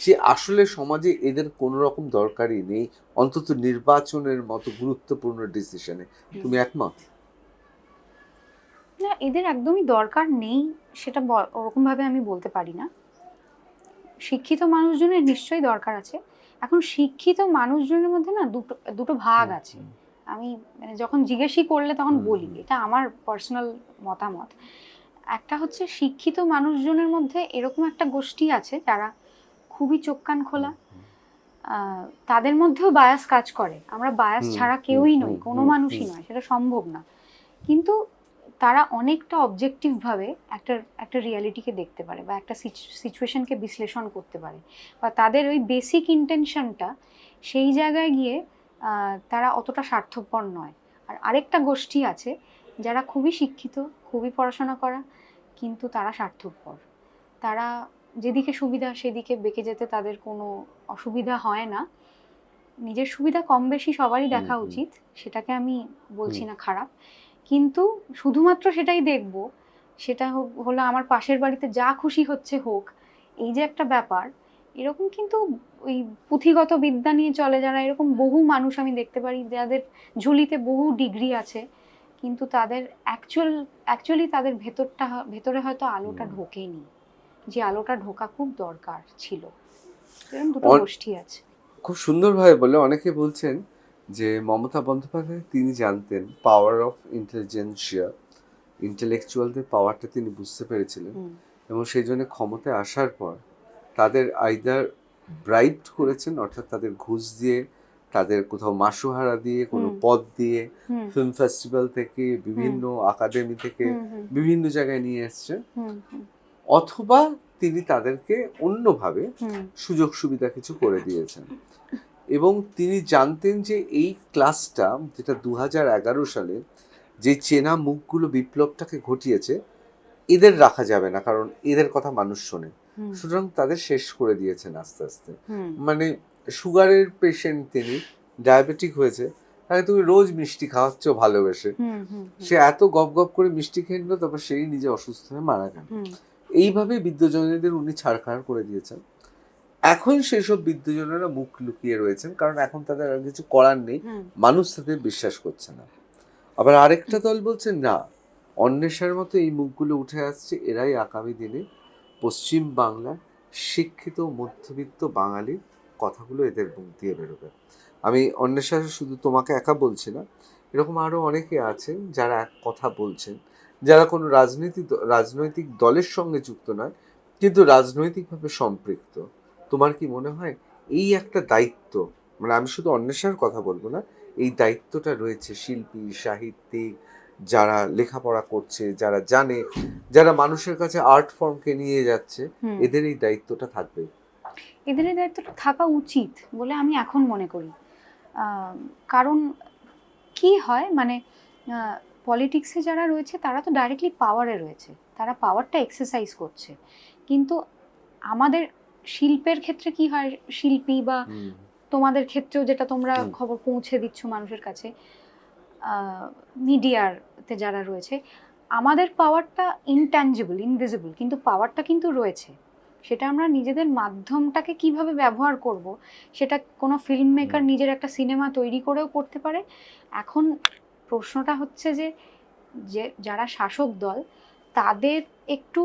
যে আসলে সমাজে এদের কোনো রকম দরকারই নেই, অন্তত নির্বাচনের মতো গুরুত্বপূর্ণ ডিসিশনে। তুমি একমত? না, এদের একদমই দরকার নেই সেটা ওরকম ভাবে আমি বলতে পারি না। শিক্ষিত মানুষজনের নিশ্চয়ই দরকার আছে। এখন শিক্ষিত মানুষজনের মধ্যে না দুটো ভাগ আছে। আমি মানে যখন জিজ্ঞেসই করলে তখন বলি, এটা আমার পার্সোনাল মতামত। একটা হচ্ছে শিক্ষিত মানুষজনের মধ্যে এরকম একটা গোষ্ঠী আছে যারা খুবই চোখ কান খোলা, তাদের মধ্যেও বায়াস কাজ করে। আমরা বায়াস ছাড়া কেউই নই, কোনো মানুষই নয়, সেটা সম্ভব না। কিন্তু তারা অনেকটা অবজেক্টিভ ভাবে একটা রিয়ালিটিকে দেখতে পারে বা একটা সিচুয়েশনকে বিশ্লেষণ করতে পারে, বা তাদের ওই বেসিক ইন্টেনশনটা সেই জায়গায় গিয়ে তারা অতটা স্বার্থপর নয়। আর আরেকটা গোষ্ঠী আছে যারা খুবই শিক্ষিত, খুবই পড়াশোনা করা, কিন্তু তারা স্বার্থপর। তারা যেদিকে সুবিধা সেদিকে বেঁকে যেতে তাদের কোনো অসুবিধা হয় না। নিজের সুবিধা কম বেশি সবারই দেখা উচিত, সেটাকে আমি বলছি না খারাপ, কিন্তু শুধুমাত্র সেটাই দেখব, সেটা হলো আমার পাশের বাড়িতে যা খুশি হচ্ছে হোক, এই যে একটা ব্যাপার, এরকম কিন্তু ওই পুঁথিগত বিদ্যা নিয়ে চলে যারা, এরকম বহু মানুষ আমি দেখতে পারি যাদের ঝুলিতে বহু ডিগ্রি আছে, কিন্তু তাদের অ্যাকচুয়ালি তাদের ভেতরে হয়তো আলোটা ঢোকেনি, যে আলোটা ঢোকা খুব দরকার ছিল। এরকম দুটো গোষ্ঠী আছে। খুব সুন্দরভাবে বলে। অনেকে বলছেন যে মমতা বন্দ্যোপাধ্যায় তিনি জানতেন পাওয়ার অফ ইন্টেলিজেন্সিয়া, ইন্টেলেকচুয়ালদের পাওয়ারটা তিনি বুঝতে পেরেছিলেন, এবং সেই জন্য ক্ষমতায় আসার পর তাদের আইদার ব্রাইব করেছেন, অর্থাৎ তাদের ঘুষ দিয়ে তাদের কোথাও মাসোহারা দিয়ে, কোনো হুম। পদ দিয়ে, হুম ফিল্ম ফেস্টিভ্যাল থেকে, বিভিন্ন একাডেমি থেকে, হুম হুম বিভিন্ন জায়গায় নিয়ে এসছে, হুম হুম অথবা তিনি তাদেরকে অন্যভাবে হুম সুযোগ সুবিধা কিছু করে দিয়েছেন। এবং তিনি জানতেন যে এই ক্লাসটা, যেটা 2011 সালে যে চেনা মুখগুলো বিপ্লবটাকে ঘটিয়েছে, এদের রাখা যাবে না, কারণ এদের কথা মানুষ শোনে। হুম সুতরাং তাদের শেষ করে দিয়েছেন আস্তে আস্তে। হুম মানে সুগারের পেশেন্ট তিনি, ডায়াবেটিক হয়েছে, তাকে তুমি রোজ মিষ্টি খাওয়াচ্ছ ভালোবেসে, হুম হুম সে এত গপ গপ করে মিষ্টি খেয়ে নিল, তারপর সেই নিজে অসুস্থ হয়ে মারা গেল। হুম এইভাবে বিদ্যজনীদের উনি ছাড়খাড় করে দিয়েছেন। এখন সেসব বিদ্যজনেরা মুখ লুকিয়ে রয়েছেন, কারণ এখন তাদের আর কিছু করার নেই, হুম মানুষ তাদের বিশ্বাস করছে না। আবার আরেকটা দল বলছে না, অন্বেষার মতো এই মুখগুলো উঠে আসছে, এরাই আগামী দিনে পশ্চিম বাংলার শিক্ষিত মধ্যবিত্ত বাঙালির কথাগুলো এদের মুখ দিয়ে বেরোবে। আমি অন্বেষা শুধু তোমাকে একা বলছি না, এরকম আরও অনেকে আছেন যারা এক কথা বলছেন, যারা কোনো রাজনৈতিক দলের সঙ্গে যুক্ত নয়, কিন্তু রাজনৈতিকভাবে সম্পৃক্ত। তোমার কি মনে হয় এই একটা দায়িত্ব, মানে আমি শুধু অন্বেষার কথা বলবো না, এই দায়িত্বটা রয়েছে শিল্পী, সাহিত্যিক, যারা লেখাপড়া করছে, যারা জানে, যারা মানুষের কাছে আর্ট ফর্মকে নিয়ে যাচ্ছে, হুম এদের এই দায়িত্বটা থাকবে। এদের এই দায়িত্বটা থাকা উচিত বলে আমি এখন মনে করি। আহ, কারণ কি হয় মানে পলিটিক্সে যারা রয়েছে তারা তো ডাইরেক্টলি পাওয়ারে রয়েছে, তারা পাওয়ারটা এক্সারসাইজ করছে। কিন্তু আমাদের শিল্পের ক্ষেত্রে কি হয়, শিল্পী বা তোমাদের ক্ষেত্রেও যেটা তোমরা হুম। খবর পৌঁছে দিচ্ছ মানুষের কাছে, মিডিয়াতে যারা রয়েছে, আমাদের পাওয়ারটা ইনট্যাঞ্জিবল, ইনভিজিবল, কিন্তু পাওয়ারটা কিন্তু রয়েছে। সেটা আমরা নিজেদের মাধ্যমটাকে কিভাবে ব্যবহার করব, সেটা কোনো ফিল্ম মেকার নিজের একটা সিনেমা তৈরি করেও করতে পারে। এখন প্রশ্নটা হচ্ছে যে যে যারা শাসক দল, তাদের একটু,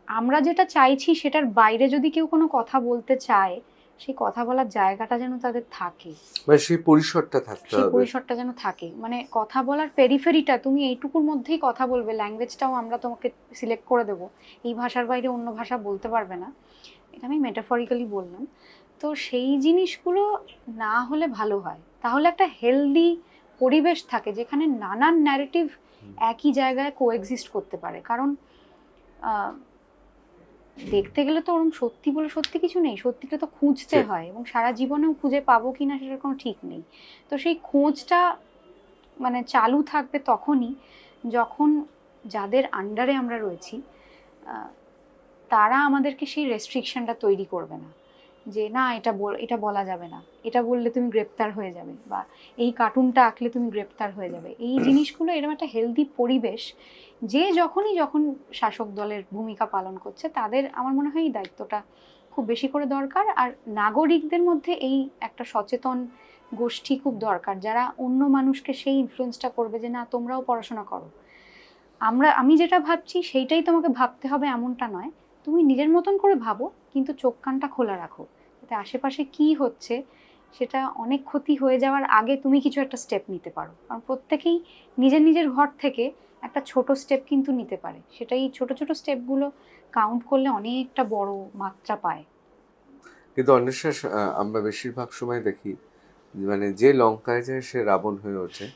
আমরা যেটা চাইছি সেটার বাইরে যদি কেউ কোনো কথা বলতে চায়, সেই কথা বলার জায়গাটা যেন তাদের থাকে, মানে সেই পরিসরটা থাকতে সেই হবে। পরিসরটা যেন থাকে। মানে কথা বলার পেরিফেরিটা, তুমি এইটুকুর মধ্যেই কথা বলবে, ল্যাঙ্গুয়েজটাও আমরা তোমাকে সিলেক্ট করে দেবো, এই ভাষার বাইরে অন্য ভাষা বলতে পারবে না, এটা আমি মেটাফরিক্যালি বললাম। তো সেই জিনিসগুলো না হলে ভালো হয়, তাহলে একটা হেলদি পরিবেশ থাকে যেখানে নানান ন্যারেটিভ একই জায়গায় কোএক্সিস্ট করতে পারে। কারণ দেখতে গেলে তো ওরকম সত্যি বলে সত্যি কিছু নেই, সত্যিটা তো খুঁজতে ঠিক। হয়, এবং সারা জীবনেও খুঁজে পাবো কিনা সেটার কোনো ঠিক নেই। তো সেই খোঁজটা মানে চালু থাকবে তখনই যখন যাদের আন্ডারে আমরা রয়েছি, আহ, তারা আমাদেরকে সেই রেস্ট্রিকশনটা তৈরি করবে না, যে না এটা বলা যাবে না, এটা বললে তুমি গ্রেপ্তার হয়ে যাবে, বা এই কার্টুনটা আঁকলে তুমি গ্রেপ্তার হয়ে যাবে। এই জিনিসগুলো, এরকম একটা হেলদি পরিবেশ যে যখন শাসক দলের ভূমিকা পালন করছে, তাদের আমার মনে হয় এই দায়িত্বটা খুব বেশি করে দরকার। আর নাগরিকদের মধ্যে এই একটা সচেতন গোষ্ঠী খুব দরকার, যারা অন্য মানুষকে সেই ইনফ্লুয়েন্সটা করবে যে না তোমরাও পড়াশোনা করো, আমি যেটা ভাবছি সেইটাই তোমাকে ভাবতে হবে এমনটা নয়, তুমি নিজের মতন করে ভাবো, কিন্তু চোখ কানটা খোলা রাখো, যাতে আশেপাশে কি হচ্ছে সেটা অনেক ক্ষতি হয়ে যাওয়ার আগে তুমি কিছু একটা স্টেপ নিতে পারো। কারণ প্রত্যেকেই নিজের নিজের ঘর থেকে একটা ছোট স্টেপ কিন্তু নিতে পারে, সেটাই ছোট ছোট স্টেপগুলো কাউন্ট করলে অনেকটা বড় মাত্রা পায়। কিন্তু অন্বেষা, আমরা বেশিরভাগ সময় দেখি, মানে যে লঙ্কায় যায় সে রাবণ হয়ে ওঠে,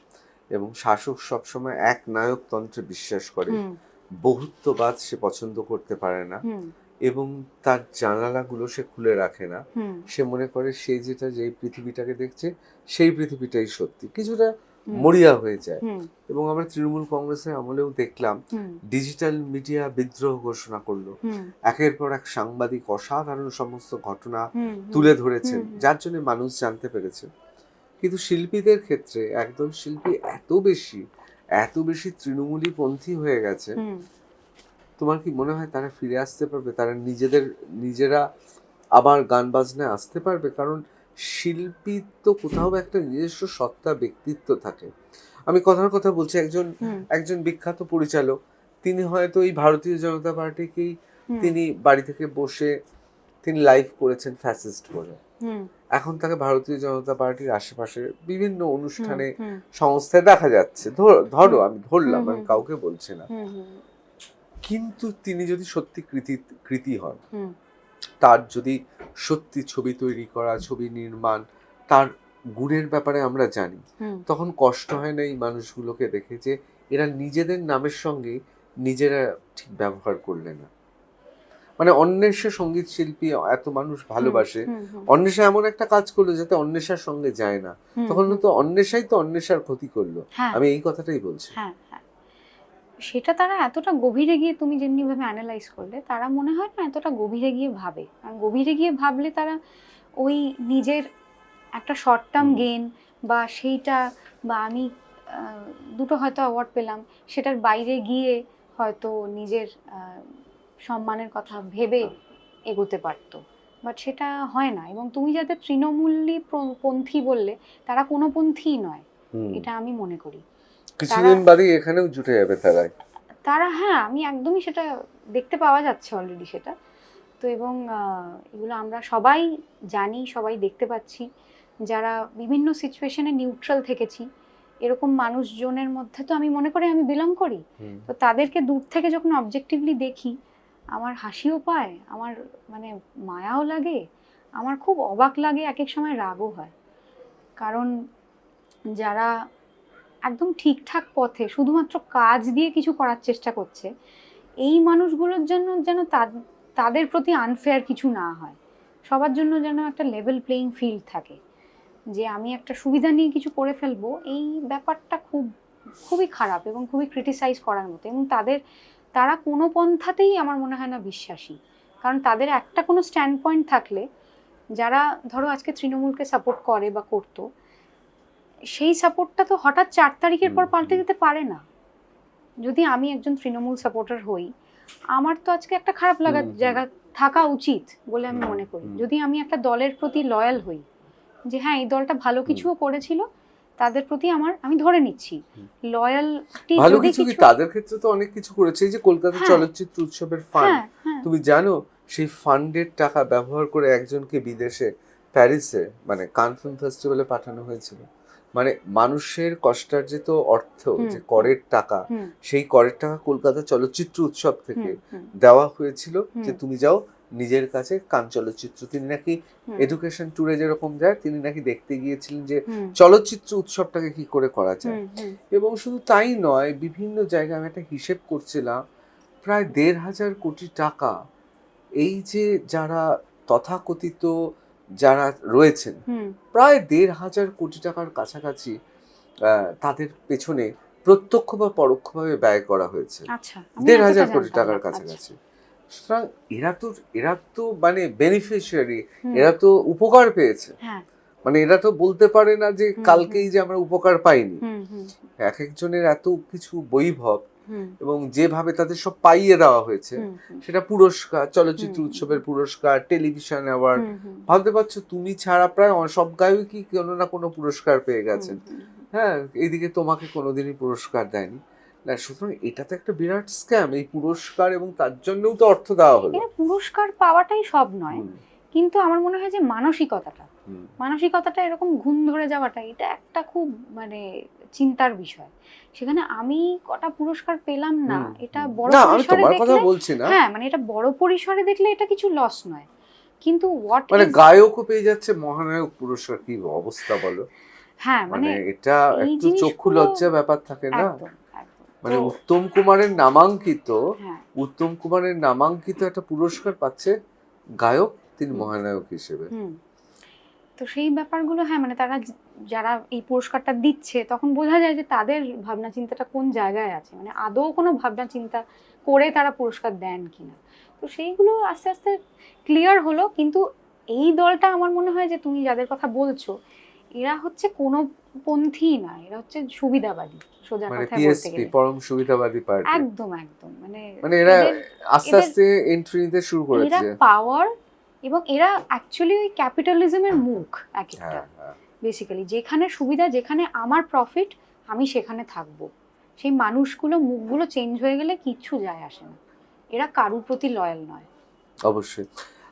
এবং শাসক সবসময় এক নায়কতন্ত্রে বিশ্বাস করে, হুম বহুত্ববাদ সে পছন্দ করতে পারে না, হুম এবং তার জানালাগুলো সে খুলে রাখে না। হুম সে মনে করে সে যেটা, যেই পৃথিবীটাকে দেখছে সেই পৃথিবীটাই সত্যি, কিছুটা হুম মরিয়া হয়ে যায়। হুম এবং আমরা তৃণমূল কংগ্রেসের আমলেও দেখলাম, হুম ডিজিটাল মিডিয়া বিদ্রোহ ঘোষণা করলো, হুম একের পর এক সাংবাদিক অসাধারণ সমস্ত ঘটনা হুম তুলে ধরেছেন, হুম যার জন্য মানুষ জানতে পেরেছে। কিন্তু শিল্পীদের ক্ষেত্রে একদল শিল্পী এত বেশি তৃণমূলী পন্থী হয়ে গেছে, হুম তোমার কি মনে হয় তারা ফিরে আসতে পারবে? তারা নিজেরা আবার গান বাজনায় আসতে পারবে? কারণ শিল্পী তো কোথাও একটা নিজস্ব সত্তা, ব্যক্তিত্ব থাকে। আমি কথার কথা বলছি, একজন হুম একজন বিখ্যাত পরিচালক, তিনি হয়তো এই ভারতীয় জনতা পার্টিকেই, হুম তিনি বাড়ি থেকে বসে তিনি লাইভ করেছেন ফ্যাসিস্ট বলে। হুম এখন তাকে ভারতীয় জনতা পার্টির আশেপাশে বিভিন্ন হুম অনুষ্ঠানে, হুম সংস্থায় দেখা যাচ্ছে। ধরো, আমি ধরলাম, হুম আমি কাউকে বলছি না। হুম হুম কিন্তু তিনি যদি সত্যি কৃতি হন, হুম তার যদি সত্যি ছবি তৈরি করা, ছবি নির্মাণ, তার গুণের ব্যাপারে আমরা জানি, তখন কষ্ট হয় না এই মানুষগুলোকে দেখে যে এরা নিজেদের নামের সঙ্গে নিজেরা ঠিক ব্যবহার করলে না। মানে অন্বেষা সঙ্গীত শিল্পী এত মানুষ ভালোবাসে, অন্বেষা এমন একটা কাজ করলো যাতে অন্বেষার সঙ্গে যায় না, তখন তো অন্বেষাই তো অন্বেষার ক্ষতি করলো। আমি এই কথাটাই বলছি। সেটা তারা এতটা গভীরে গিয়ে, তুমি যেমনি ভাবে অ্যানালাইজ করলে, তারা মনে হয় না এতটা গভীরে গিয়ে ভাবে। কারণ গভীরে গিয়ে ভাবলে তারা ওই নিজের একটা শর্ট টার্ম গেন বা সেইটা, বা আমি দুটো হয়তো অ্যাওয়ার্ড পেলাম, সেটার বাইরে গিয়ে হয়তো নিজের সম্মানের কথা ভেবে এগোতে পারতো, বাট সেটা হয় না। এবং তুমি যাদের তৃণমূলী পন্থী বললে, তারা কোনো পন্থীই নয়, এটা আমি মনে করি। কিছুদিন বাদেই এখানেও জুটে যাবে তারা। হ্যাঁ, আমি একদমই সেটা দেখতে পাওয়া যাচ্ছে অলরেডি সেটা। তো এবং এগুলো আমরা সবাই জানি, সবাই দেখতে পাচ্ছি, যারা বিভিন্ন সিচুয়েশনে নিউট্রাল থেকেছি, এরকম মানুষজনের মধ্যে তো আমি মনে করি আমি বিলং করি। তো তাদেরকে দূর থেকে যখন অবজেক্টিভলি দেখি, আমার হাসিও পায়, আমার মানে মায়াও লাগে, আমার খুব অবাক লাগে, এক এক সময় রাগও হয়। কারণ যারা একদম ঠিকঠাক পথে শুধুমাত্র কাজ দিয়ে কিছু করার চেষ্টা করছে, এই মানুষগুলোর জন্য যেন তাদের প্রতি আনফেয়ার কিছু না হয়, সবার জন্য যেন একটা লেভেল প্লেইং ফিল্ড থাকে, যে আমি একটা সুবিধা নিয়ে কিছু করে ফেলবো, এই ব্যাপারটা খুবই খারাপ এবং খুবই ক্রিটিসাইজ করার মতো। এবং তারা কোনো পন্থাতেই আমার মনে হয় না বিশ্বাসী। কারণ তাদের একটা কোনো স্ট্যান্ড পয়েন্ট থাকলে, যারা ধরো আজকে তৃণমূলকে সাপোর্ট করে বা করতো, সেই সাপোর্টটা তো হঠাৎ 4 তারিখের পর পাল্টে যেতে পারে না। যদি আমি একজন তৃণমূল সাপোর্টার হই, আমার তো আজকে একটা খারাপ লাগার জায়গা থাকা উচিত বলে আমি মনে করি। যদি আমি একটা দলের প্রতি লয়াল হই, যে হ্যাঁ এই দলটা ভালো কিছুও করেছিল, তাদের প্রতি আমি ধরে নিচ্ছি লয়ালটি। ভালো কিছু কি তাদের ক্ষেত্রে তো অনেক কিছু করেছে, এই যে কলকাতা চলচ্চিত্র উৎসবের ফান্ড, তুমি জানো সেই ফান্ডের টাকা ব্যবহার করে একজনকে বিদেশে প্যারিসে মানে কান ফিল্ম ফেস্টিভ্যালে পাঠানো হয়েছিল। মানে মানুষের কষ্টার্জিত অর্থ, যে করের টাকা, সেই করের টাকা কলকাতা চলচ্চিত্র উৎসব থেকে দেওয়া হয়েছিল যে তুমি যাও নিজের কাছে কান চলচ্চিত্র। তিনি নাকি এডুকেশন ট্যুরে যেরকম যায়, তিনি নাকি দেখতে গিয়েছিলেন যে চলচ্চিত্র উৎসবটাকে কি করে করা যায়। এবং শুধু তাই নয়, বিভিন্ন জায়গায় আমি একটা হিসেব করছিলাম, প্রায় 1,500 কোটি টাকা এই যে যারা তথাকথিত যারা রয়েছেন, প্রায় 1,500 কোটি টাকার কাছাকাছি তাদের পেছনে প্রত্যক্ষ বা পরোক্ষভাবে ব্যয় করা হয়েছে। 1,500 কোটি টাকার কাছাকাছি। সুতরাং এরা তো মানে বেনিফিশিয়ারি, এরা তো উপকার পেয়েছে। মানে এরা তো বলতে পারে না যে কালকেই যে আমরা উপকার পাইনি। এক একজনের এত কিছু বৈভব এবং যেভাবে তাদের সব পাইয়ে দেওয়া হয়েছে, সেটা পুরস্কার, চলচ্চিত্র উৎসবের পুরস্কার, টেলিভিশন অ্যাওয়ার্ড, ভাবতে পারছো তুমি ছাড়া প্রায় সব গায়কই কোনো না কোনো পুরস্কার পেয়ে গেছেন। হ্যাঁ, এইদিকে তোমাকে কোনোদিনই পুরস্কার দেয়নি না। সুতরাং এটা তো একটা বিরাট স্ক্যাম, এই পুরস্কার, এবং তার জন্যও তো অর্থ দেওয়া হলো। পুরস্কার পাওয়াটাই সব নয়, কিন্তু আমার মনে হয় যে মানসিকতাটা এরকম ঘুম ধরে যাওয়াটা, এটা একটা খুব মানে চিন্তার বিষয়। সেখানে আমি কটা পুরস্কার পেলাম না, এটা বড় পরিসরে দেখলে, হ্যাঁ মানে এটা বড় পরিসরে দেখলে এটা কিছু লস নয়, কিন্তু মানে গায়কও পেয়ে যাচ্ছে মহানায়ক পুরস্কার, কি অবস্থা বলো। হ্যাঁ মানে এটা একটু চক্ষু লজ্জা ব্যাপার থাকে না। মানে উত্তম কুমারের নামাঙ্কিত একটা পুরস্কার পাচ্ছে গায়ক, তিনি মহানায়ক হিসেবে। তো সেই ব্যাপারগুলো, হ্যাঁ মানে তারা যারা এই পুরস্কারটা দিচ্ছে, তখন বোঝা যায় যে তাদের ভাবনা চিন্তাটা কোন জায়গায় আছে, মানে আদৌ কোনো ভাবনা চিন্তা করে তারা পুরস্কার দেন কিনা। তো সেইগুলো আস্তে আস্তে ক্লিয়ার হলো। কিন্তু এই দলটা আমার মনে হয় যে তুমি যাদের কথা বলছো, এরা হচ্ছে কোনো পন্থী না, এরা হচ্ছে সুবিধাবাদী, সোজা কথা বলতে গেলে পরম সুবিধাবাদী পার্টি। একদম মানে এরা আস্তে আস্তে এন্ট্রি নিতে শুরু করেছে, এরা পাওয়ার, এবং এরা অ্যাকচুয়ালি ওই ক্যাপিটালিজমের মুখ এক একটা। বেসিক্যালি যেখানে সুবিধা, যেখানে আমার প্রফিট, আমি সেখানে থাকবো। সেই মুখগুলো চেঞ্জ হয়ে গেলে কিচ্ছু যায় আসে না। এরা কারুর প্রতি লয়াল নয়। অবশ্যই।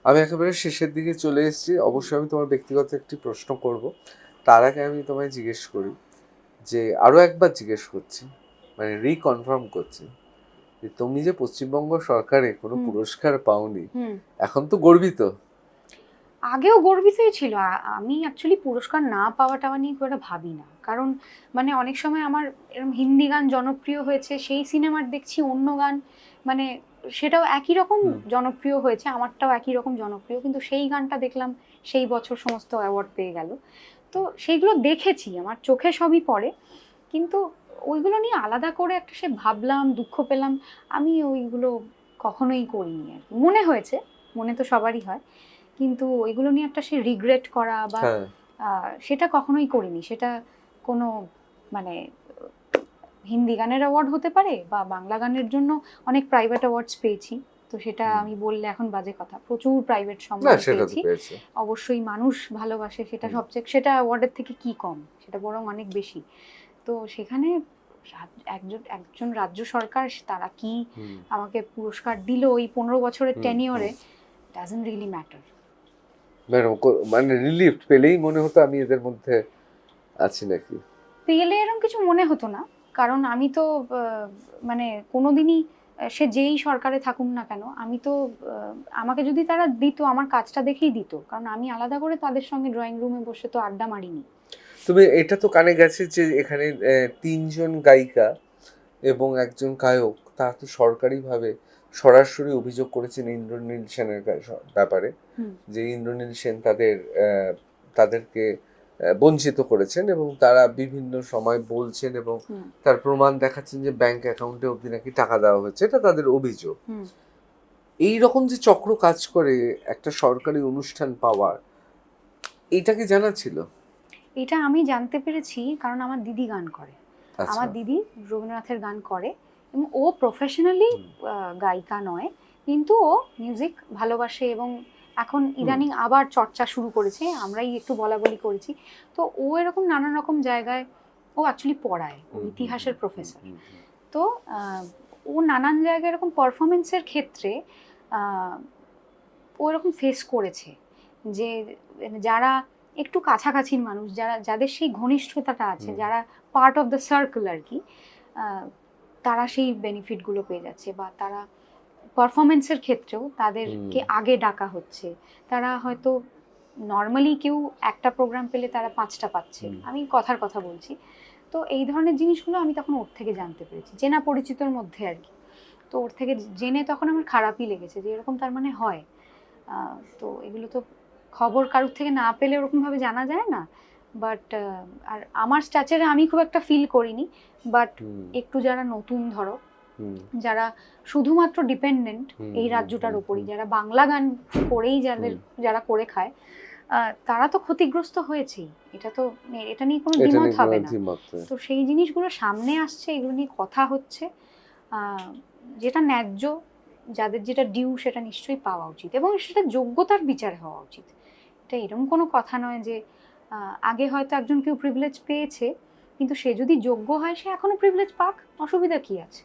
আমি একেবারে শেষের দিকে চলে এসেছি। অবশ্যই আমি তোমার ব্যক্তিগত একটি প্রশ্ন করব, তার আগে আমি তোমায় জিজ্ঞেস করি, যে আরো একবার জিজ্ঞেস করছি, মানে রিকনফার্ম করছি, যে তুমি যে পশ্চিমবঙ্গ সরকারে কোনো পুরস্কার পাওনি, এখন তো গর্বিত? আগেও গর্বিতই ছিল। আমি অ্যাকচুয়ালি পুরস্কার না পাওয়া টাওয়া নিয়ে খুব একটা ভাবি না, কারণ মানে অনেক সময় আমার এরকম হিন্দি গান জনপ্রিয় হয়েছে, সেই সিনেমার দেখছি অন্য গান মানে সেটাও একই রকম জনপ্রিয় হয়েছে, আমারটাও একই রকম জনপ্রিয়, কিন্তু সেই গানটা দেখলাম সেই বছর সমস্ত অ্যাওয়ার্ড পেয়ে গেল। তো সেইগুলো দেখেছি, আমার চোখে সবই পড়ে, কিন্তু ওইগুলো নিয়ে আলাদা করে একটা সে ভাবলাম, দুঃখ পেলাম, আমি ওইগুলো কখনোই করিনি আর কি। মনে হয়েছে, মনে তো সবারই হয়, কিন্তু ওইগুলো নিয়ে একটা সে রিগ্রেট করা বা হ্যাঁ, সেটা কখনোই করিনি। সেটা কোনো মানে হিন্দি গানের অ্যাওয়ার্ড হতে পারে বা বাংলা গানের জন্য অনেক প্রাইভেট অ্যাওয়ার্ডস পেয়েছি, তো সেটা আমি বললে এখন বাজে কথা, প্রচুর প্রাইভেট না সম্মান সেটা তো পেয়েছি। পেয়েছে। অবশ্যই মানুষ ভালোবাসে, সেটা সবচেয়ে, সেটা অ্যাওয়ার্ডের থেকে কি কম, সেটা বরং অনেক বেশি। তো সেখানে একজন একজন রাজ্য সরকার তারা কি আমাকে পুরস্কার দিল ওই 15 বছরের টেনিওরে, ডাজন্ট রিয়েলি ম্যাটার। মানে রিলিফ পেলেই মনে হতো আমি এদের মধ্যে আছি নাকি? পেলে এরকম কিছু মনে হতো না, কারণ আমি তো মানে কোনোদিনই সে যেই সরকারে থাকুক না কেন, আমি তো আমাকে যদি তারা দিত আমার কাজটা দেখেই দিত, কারণ আমি আলাদা করে তাদের সঙ্গে ড্রয়িং রুমে বসে তো আড্ডা মারিনি। তুমি এটা তো কানে গেছে যে এখানে 3 জন গায়িকা এবং একজন গায়ক তারা তো সরকারিভাবে সরাসরি অভিযোগ করেছেন ইন্দ্রনীল সেনের ব্যাপারে, যে ইন্দ্রনীল সেন তাদেরকে বঞ্চিত করেছেন এবং তারা বিভিন্ন সময় বলছেন এবং তার প্রমাণ দেখাচ্ছেন যে ব্যাংক অ্যাকাউন্টে অবধি নাকি টাকা দেওয়া হচ্ছে, এটা তাদের অভিযোগ। এই রকম যে চক্র কাজ করে একটা সরকারি অনুষ্ঠান পাওয়ার, এটা কি জানা ছিল? এটা আমি জানতে পেরেছি কারণ আমার দিদি গান করে। আচ্ছা। আমার দিদি রবীন্দ্রনাথের গান করে এবং ও প্রফেশনালি গায়িকা নয়, কিন্তু ও মিউজিক ভালোবাসে এবং এখন ইদানিং আবার চর্চা শুরু করেছে, আমরাই একটু বলা বলি করেছি। তো ও এরকম নানান রকম জায়গায় ও অ্যাকচুয়ালি পড়ায়, ও ইতিহাসের প্রফেসর। তো ও নানান জায়গায় এরকম পারফরমেন্সের ক্ষেত্রে ও এরকম ফেস করেছে যে যারা একটু কাছাকাছির মানুষ, যাদের সেই ঘনিষ্ঠতাটা আছে, যারা পার্ট অফ দ্য সার্কেল আর কি, তারা সেই বেনিফিটগুলো পেয়ে যাচ্ছে, বা তারা পারফরমেন্সের ক্ষেত্রেও তাদেরকে আগে ডাকা হচ্ছে। তারা হয়তো নর্মালি কেউ একটা প্রোগ্রাম পেলে তারা 5টা পাচ্ছে, আমি কথার কথা বলছি। তো এই ধরনের জিনিসগুলো আমি তখন ওর থেকে জানতে পেরেছি, চেনা পরিচিতর মধ্যে আর কি। তো ওর থেকে জেনে তখন আমার খারাপই লেগেছে যে এরকম তার মানে হয়। তো এগুলো তো খবর কারোর থেকে না পেলে ওরকমভাবে জানা যায় না। বাট আর আমার স্ট্যাচারে আমি খুব একটা ফিল করিনি, বাট একটু যারা নতুন ধরো, যারা শুধুমাত্র ডিপেন্ডেন্ট এই রাজ্যটার উপরই, যারা বাংলা গান করেই যারা করে খায়, তারা তো ক্ষতিগ্রস্ত হয়েছেই। এটা নিয়ে কোনো দ্বিমত হবে না। তো সেই জিনিসগুলো সামনে আসছে, এগুলো নিয়ে কথা হচ্ছে, যেটা ন্যায্য, যাদের যেটা ডিউ সেটা নিশ্চয়ই পাওয়া উচিত এবং সেটা যোগ্যতার বিচার হওয়া উচিত। এটা এরকম কোনো কথা নয় যে আগে হয়তো একজন কেউ প্রিভিলেজ পেয়েছে, কিন্তু সে যদি যোগ্য হয় সে এখনো প্রিভিলেজ পাক, অসুবিধা কি আছে?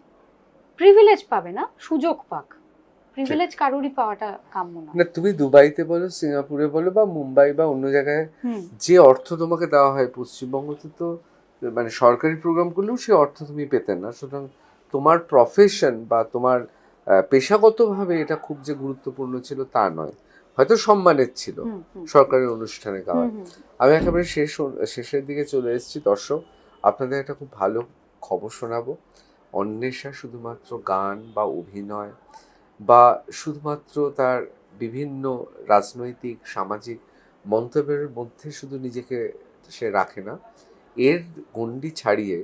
প্রিভিলেজ পাবে না, সুযোগ পাক। প্রিভিলেজ কারোরই পাওয়াটা কাম্য নয়। না তুমি দুবাইতে বলো, সিঙ্গাপুরে বলো বা মুম্বাই বা অন্য জায়গায় যে অর্থ তোমাকে দেওয়া হয়, পশ্চিমবঙ্গতে তো মানে সরকারি প্রোগ্রাম করলেও সে অর্থ তুমি পেতে না। সুতরাং তোমার প্রফেশন বা তোমার পেশাগতভাবে এটা খুব যে গুরুত্বপূর্ণ ছিল তা নয়, হয়তো সম্মানের ছিল সরকারি অনুষ্ঠানে গাওয়া। আমি একেবারে শেষের দিকে চলে এসেছি। দর্শক, আপনাদের একটা খুব ভালো খবর শোনাবো। অন্বেষা শুধুমাত্র গান বা অভিনয় বা শুধুমাত্র তার বিভিন্ন রাজনৈতিক সামাজিক মন্তব্যের মধ্যে শুধু নিজেকে সে রাখে না, এর গণ্ডি ছাড়িয়ে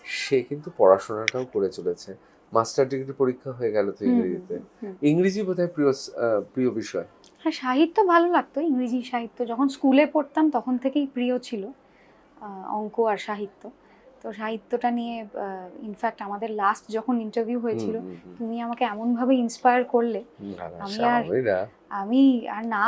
সে কিন্তু পড়াশোনাটাও করে চলেছে। মাস্টার ডিগ্রি পরীক্ষা হয়ে গেল তো ইংরেজিতে। ইংরেজি বোধহয় প্রিয় বিষয়। হ্যাঁ, সাহিত্য ভালো লাগতো, ইংরেজি সাহিত্য যখন স্কুলে পড়তাম তখন থেকেই প্রিয় ছিল, অঙ্ক আর সাহিত্য। তো সাহিত্যটা নিয়ে ইনফ্যাক্ট আমাদের লাস্ট যখন ইন্টারভিউ হয়েছিল, তুমি আমাকে এমনভাবে ইন্সপায়ার করলে, আমি আর না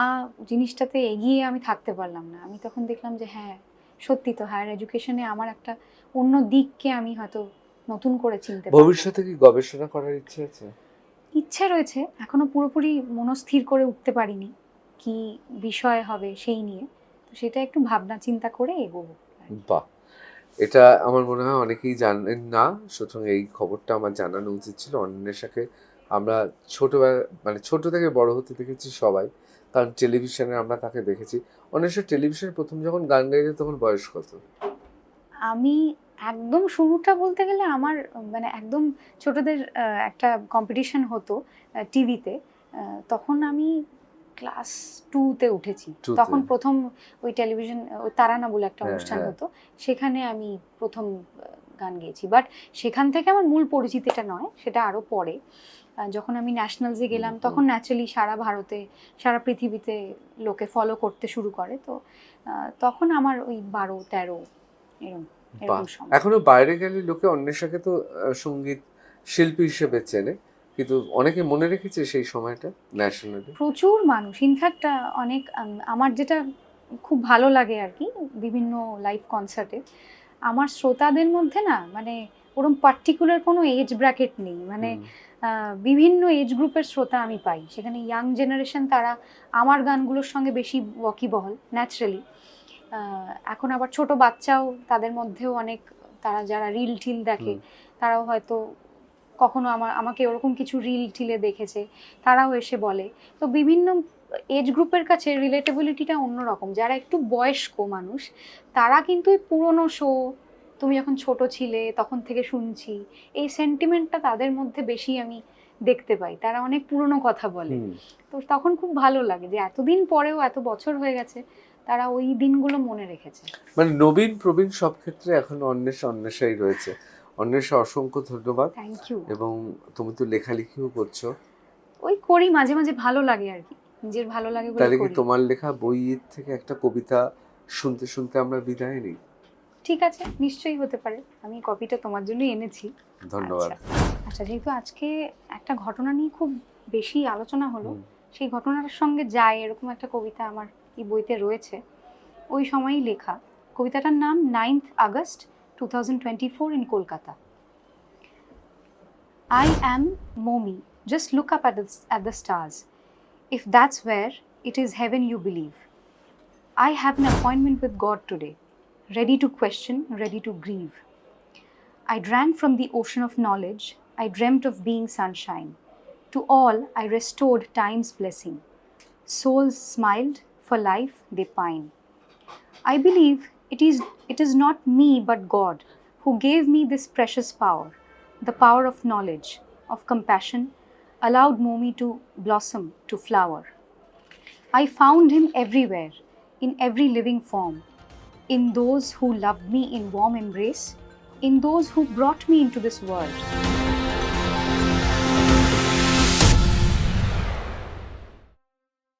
জিনিসটাতে এগিয়ে আমি থাকতে পারলাম না। আমি তখন দেখলাম যে হ্যাঁ সত্যি তো, হায়ার এডুকেশনে আমার একটা অন্য দিককে আমি হয়তো নতুন করে চিনতে পারবো। ভবিষ্যতে কি গবেষণা করার ইচ্ছে আছে? ইচ্ছে রয়েছে, এখনো পুরোপুরি মনস্থির করে উঠতে পারিনি কি বিষয় হবে সেই নিয়ে। তো সেটা একটু ভাবনা চিন্তা করে এগোবো। বাহ, এটা আমার মনে হয় অনেকেই জানেন না, সুতরাং এই খবরটা আমার জানানো উচিত ছিল। অন্বেষাকে আমরা ছোটবেলা মানে ছোট থেকে বড় হতে দেখেছি সবাই, কারণ টেলিভিশনে আমরা তাকে দেখেছি। অন্বেষা টেলিভিশনে প্রথম যখন গান গাইছে তখন বয়স কত? আমি একদম শুরুটা বলতে গেলে আমার মানে একদম ছোটদের একটা কম্পিটিশন হতো টিভিতে, তখন আমি ক্লাস 2-তে উঠেছি। 2 তে। তখন প্রথম ওই টেলিভিশন ওই তারানা বলে একটা হ্যাঁ, অনুষ্ঠান হ্যাঁ। হতো, সেখানে আমি প্রথম গান গেয়েছি। বাট সেখান থেকে আমার মূল পরিচিতিটা নয়, সেটা আরও পরে যখন আমি ন্যাশনালসে গেলাম, হুম। তখন ন্যাচারালি সারা ভারতে সারা পৃথিবীতে লোকে ফলো করতে শুরু করে। তো তখন আমার ওই 12-13 এরকম বাহ! এরকম সময়। এখনো বাইরে গেলে লোকে অন্বেষাকে তো সঙ্গীত শিল্পী হিসেবে চেনে, কিন্তু অনেকে মনে রেখেছে সেই সময়টা ন্যাশনালে। প্রচুর মানুষ, ইনফ্যাক্ট অনেক আমার যেটা খুব ভালো লাগে আর কি, বিভিন্ন লাইভ কনসার্টে আমার শ্রোতাদের মধ্যে না মানে ওরকম পার্টিকুলার কোনো এজ ব্র্যাকেট নেই, মানে বিভিন্ন এজ গ্রুপের শ্রোতা আমি পাই সেখানে। ইয়াং জেনারেশন তারা আমার গানগুলোর সঙ্গে বেশি ওয়াকিবহল ন্যাচারালি। এখন আবার ছোট বাচ্চাও তাদের মধ্যেও অনেক, তারা যারা রিল টিল দেখে তারাও হয়তো কখনো আমাকে ওরকম কিছু রিল টিলে দেখেছে, তারাও এসে বলে। তো বিভিন্ন এজ গ্রুপের কাছে রিলেটেবিলিটিটা অন্যরকম। যারা একটু বয়স্ক মানুষ তারা কিন্তু ওই পুরনো শো, তুমি যখন ছোট ছিলে তখন থেকে শুনছি, এই সেন্টিমেন্টটা তাদের মধ্যে বেশি আমি দেখতে পাই। তারা অনেক পুরনো কথা বলে। তো তখন খুব ভালো লাগে যে এতদিন পরেও, এত বছর হয়ে গেছে, তারা ওই দিনগুলো মনে রেখেছে। মানে নবীন প্রবীণ সব ক্ষেত্রে এখন অন্বেষাই রয়েছে। অন্বেষা, অসংখ্য ধন্যবাদ। Thank you. এবং তুমি তো লেখালেখিও করছো, ওই করি মাঝে মাঝে, ভালো লাগে আর কি, নিজের ভালো লাগে বলে তাহলে কি করি। তোমার লেখা বইয়ের থেকে একটা কবিতা শুনতে শুনতে আমরা বিদায় নিই? ঠিক আছে, নিশ্চয়ই হতে পারে। আমি কপিটা তোমার জন্যই এনেছি। ধন্যবাদ। আচ্ছা, যেহেতু আজকে একটা ঘটনা নিয়ে খুব বেশি আলোচনা হলো, সেই ঘটনাটার সঙ্গে যায় এরকম একটা কবিতা আমার এই বইতে রয়েছে, ওই সময়ই লেখা। কবিতাটার নাম 9th August 2024 in Kolkata. I am Momi. Just look up at the stars. If that's where it is heaven you believe. I have an appointment with God today, ready to question, ready to grieve. I drank from the ocean of knowledge. I dreamt of being sunshine. To all I restored time's blessing. Souls smiled, for life they pine. I believe it is not me but God who gave me this precious power, the power of knowledge, of compassion, allowed Momi to blossom, to flower. I found him everywhere, in every living form, in those who loved me in warm embrace, in those who brought me into this world.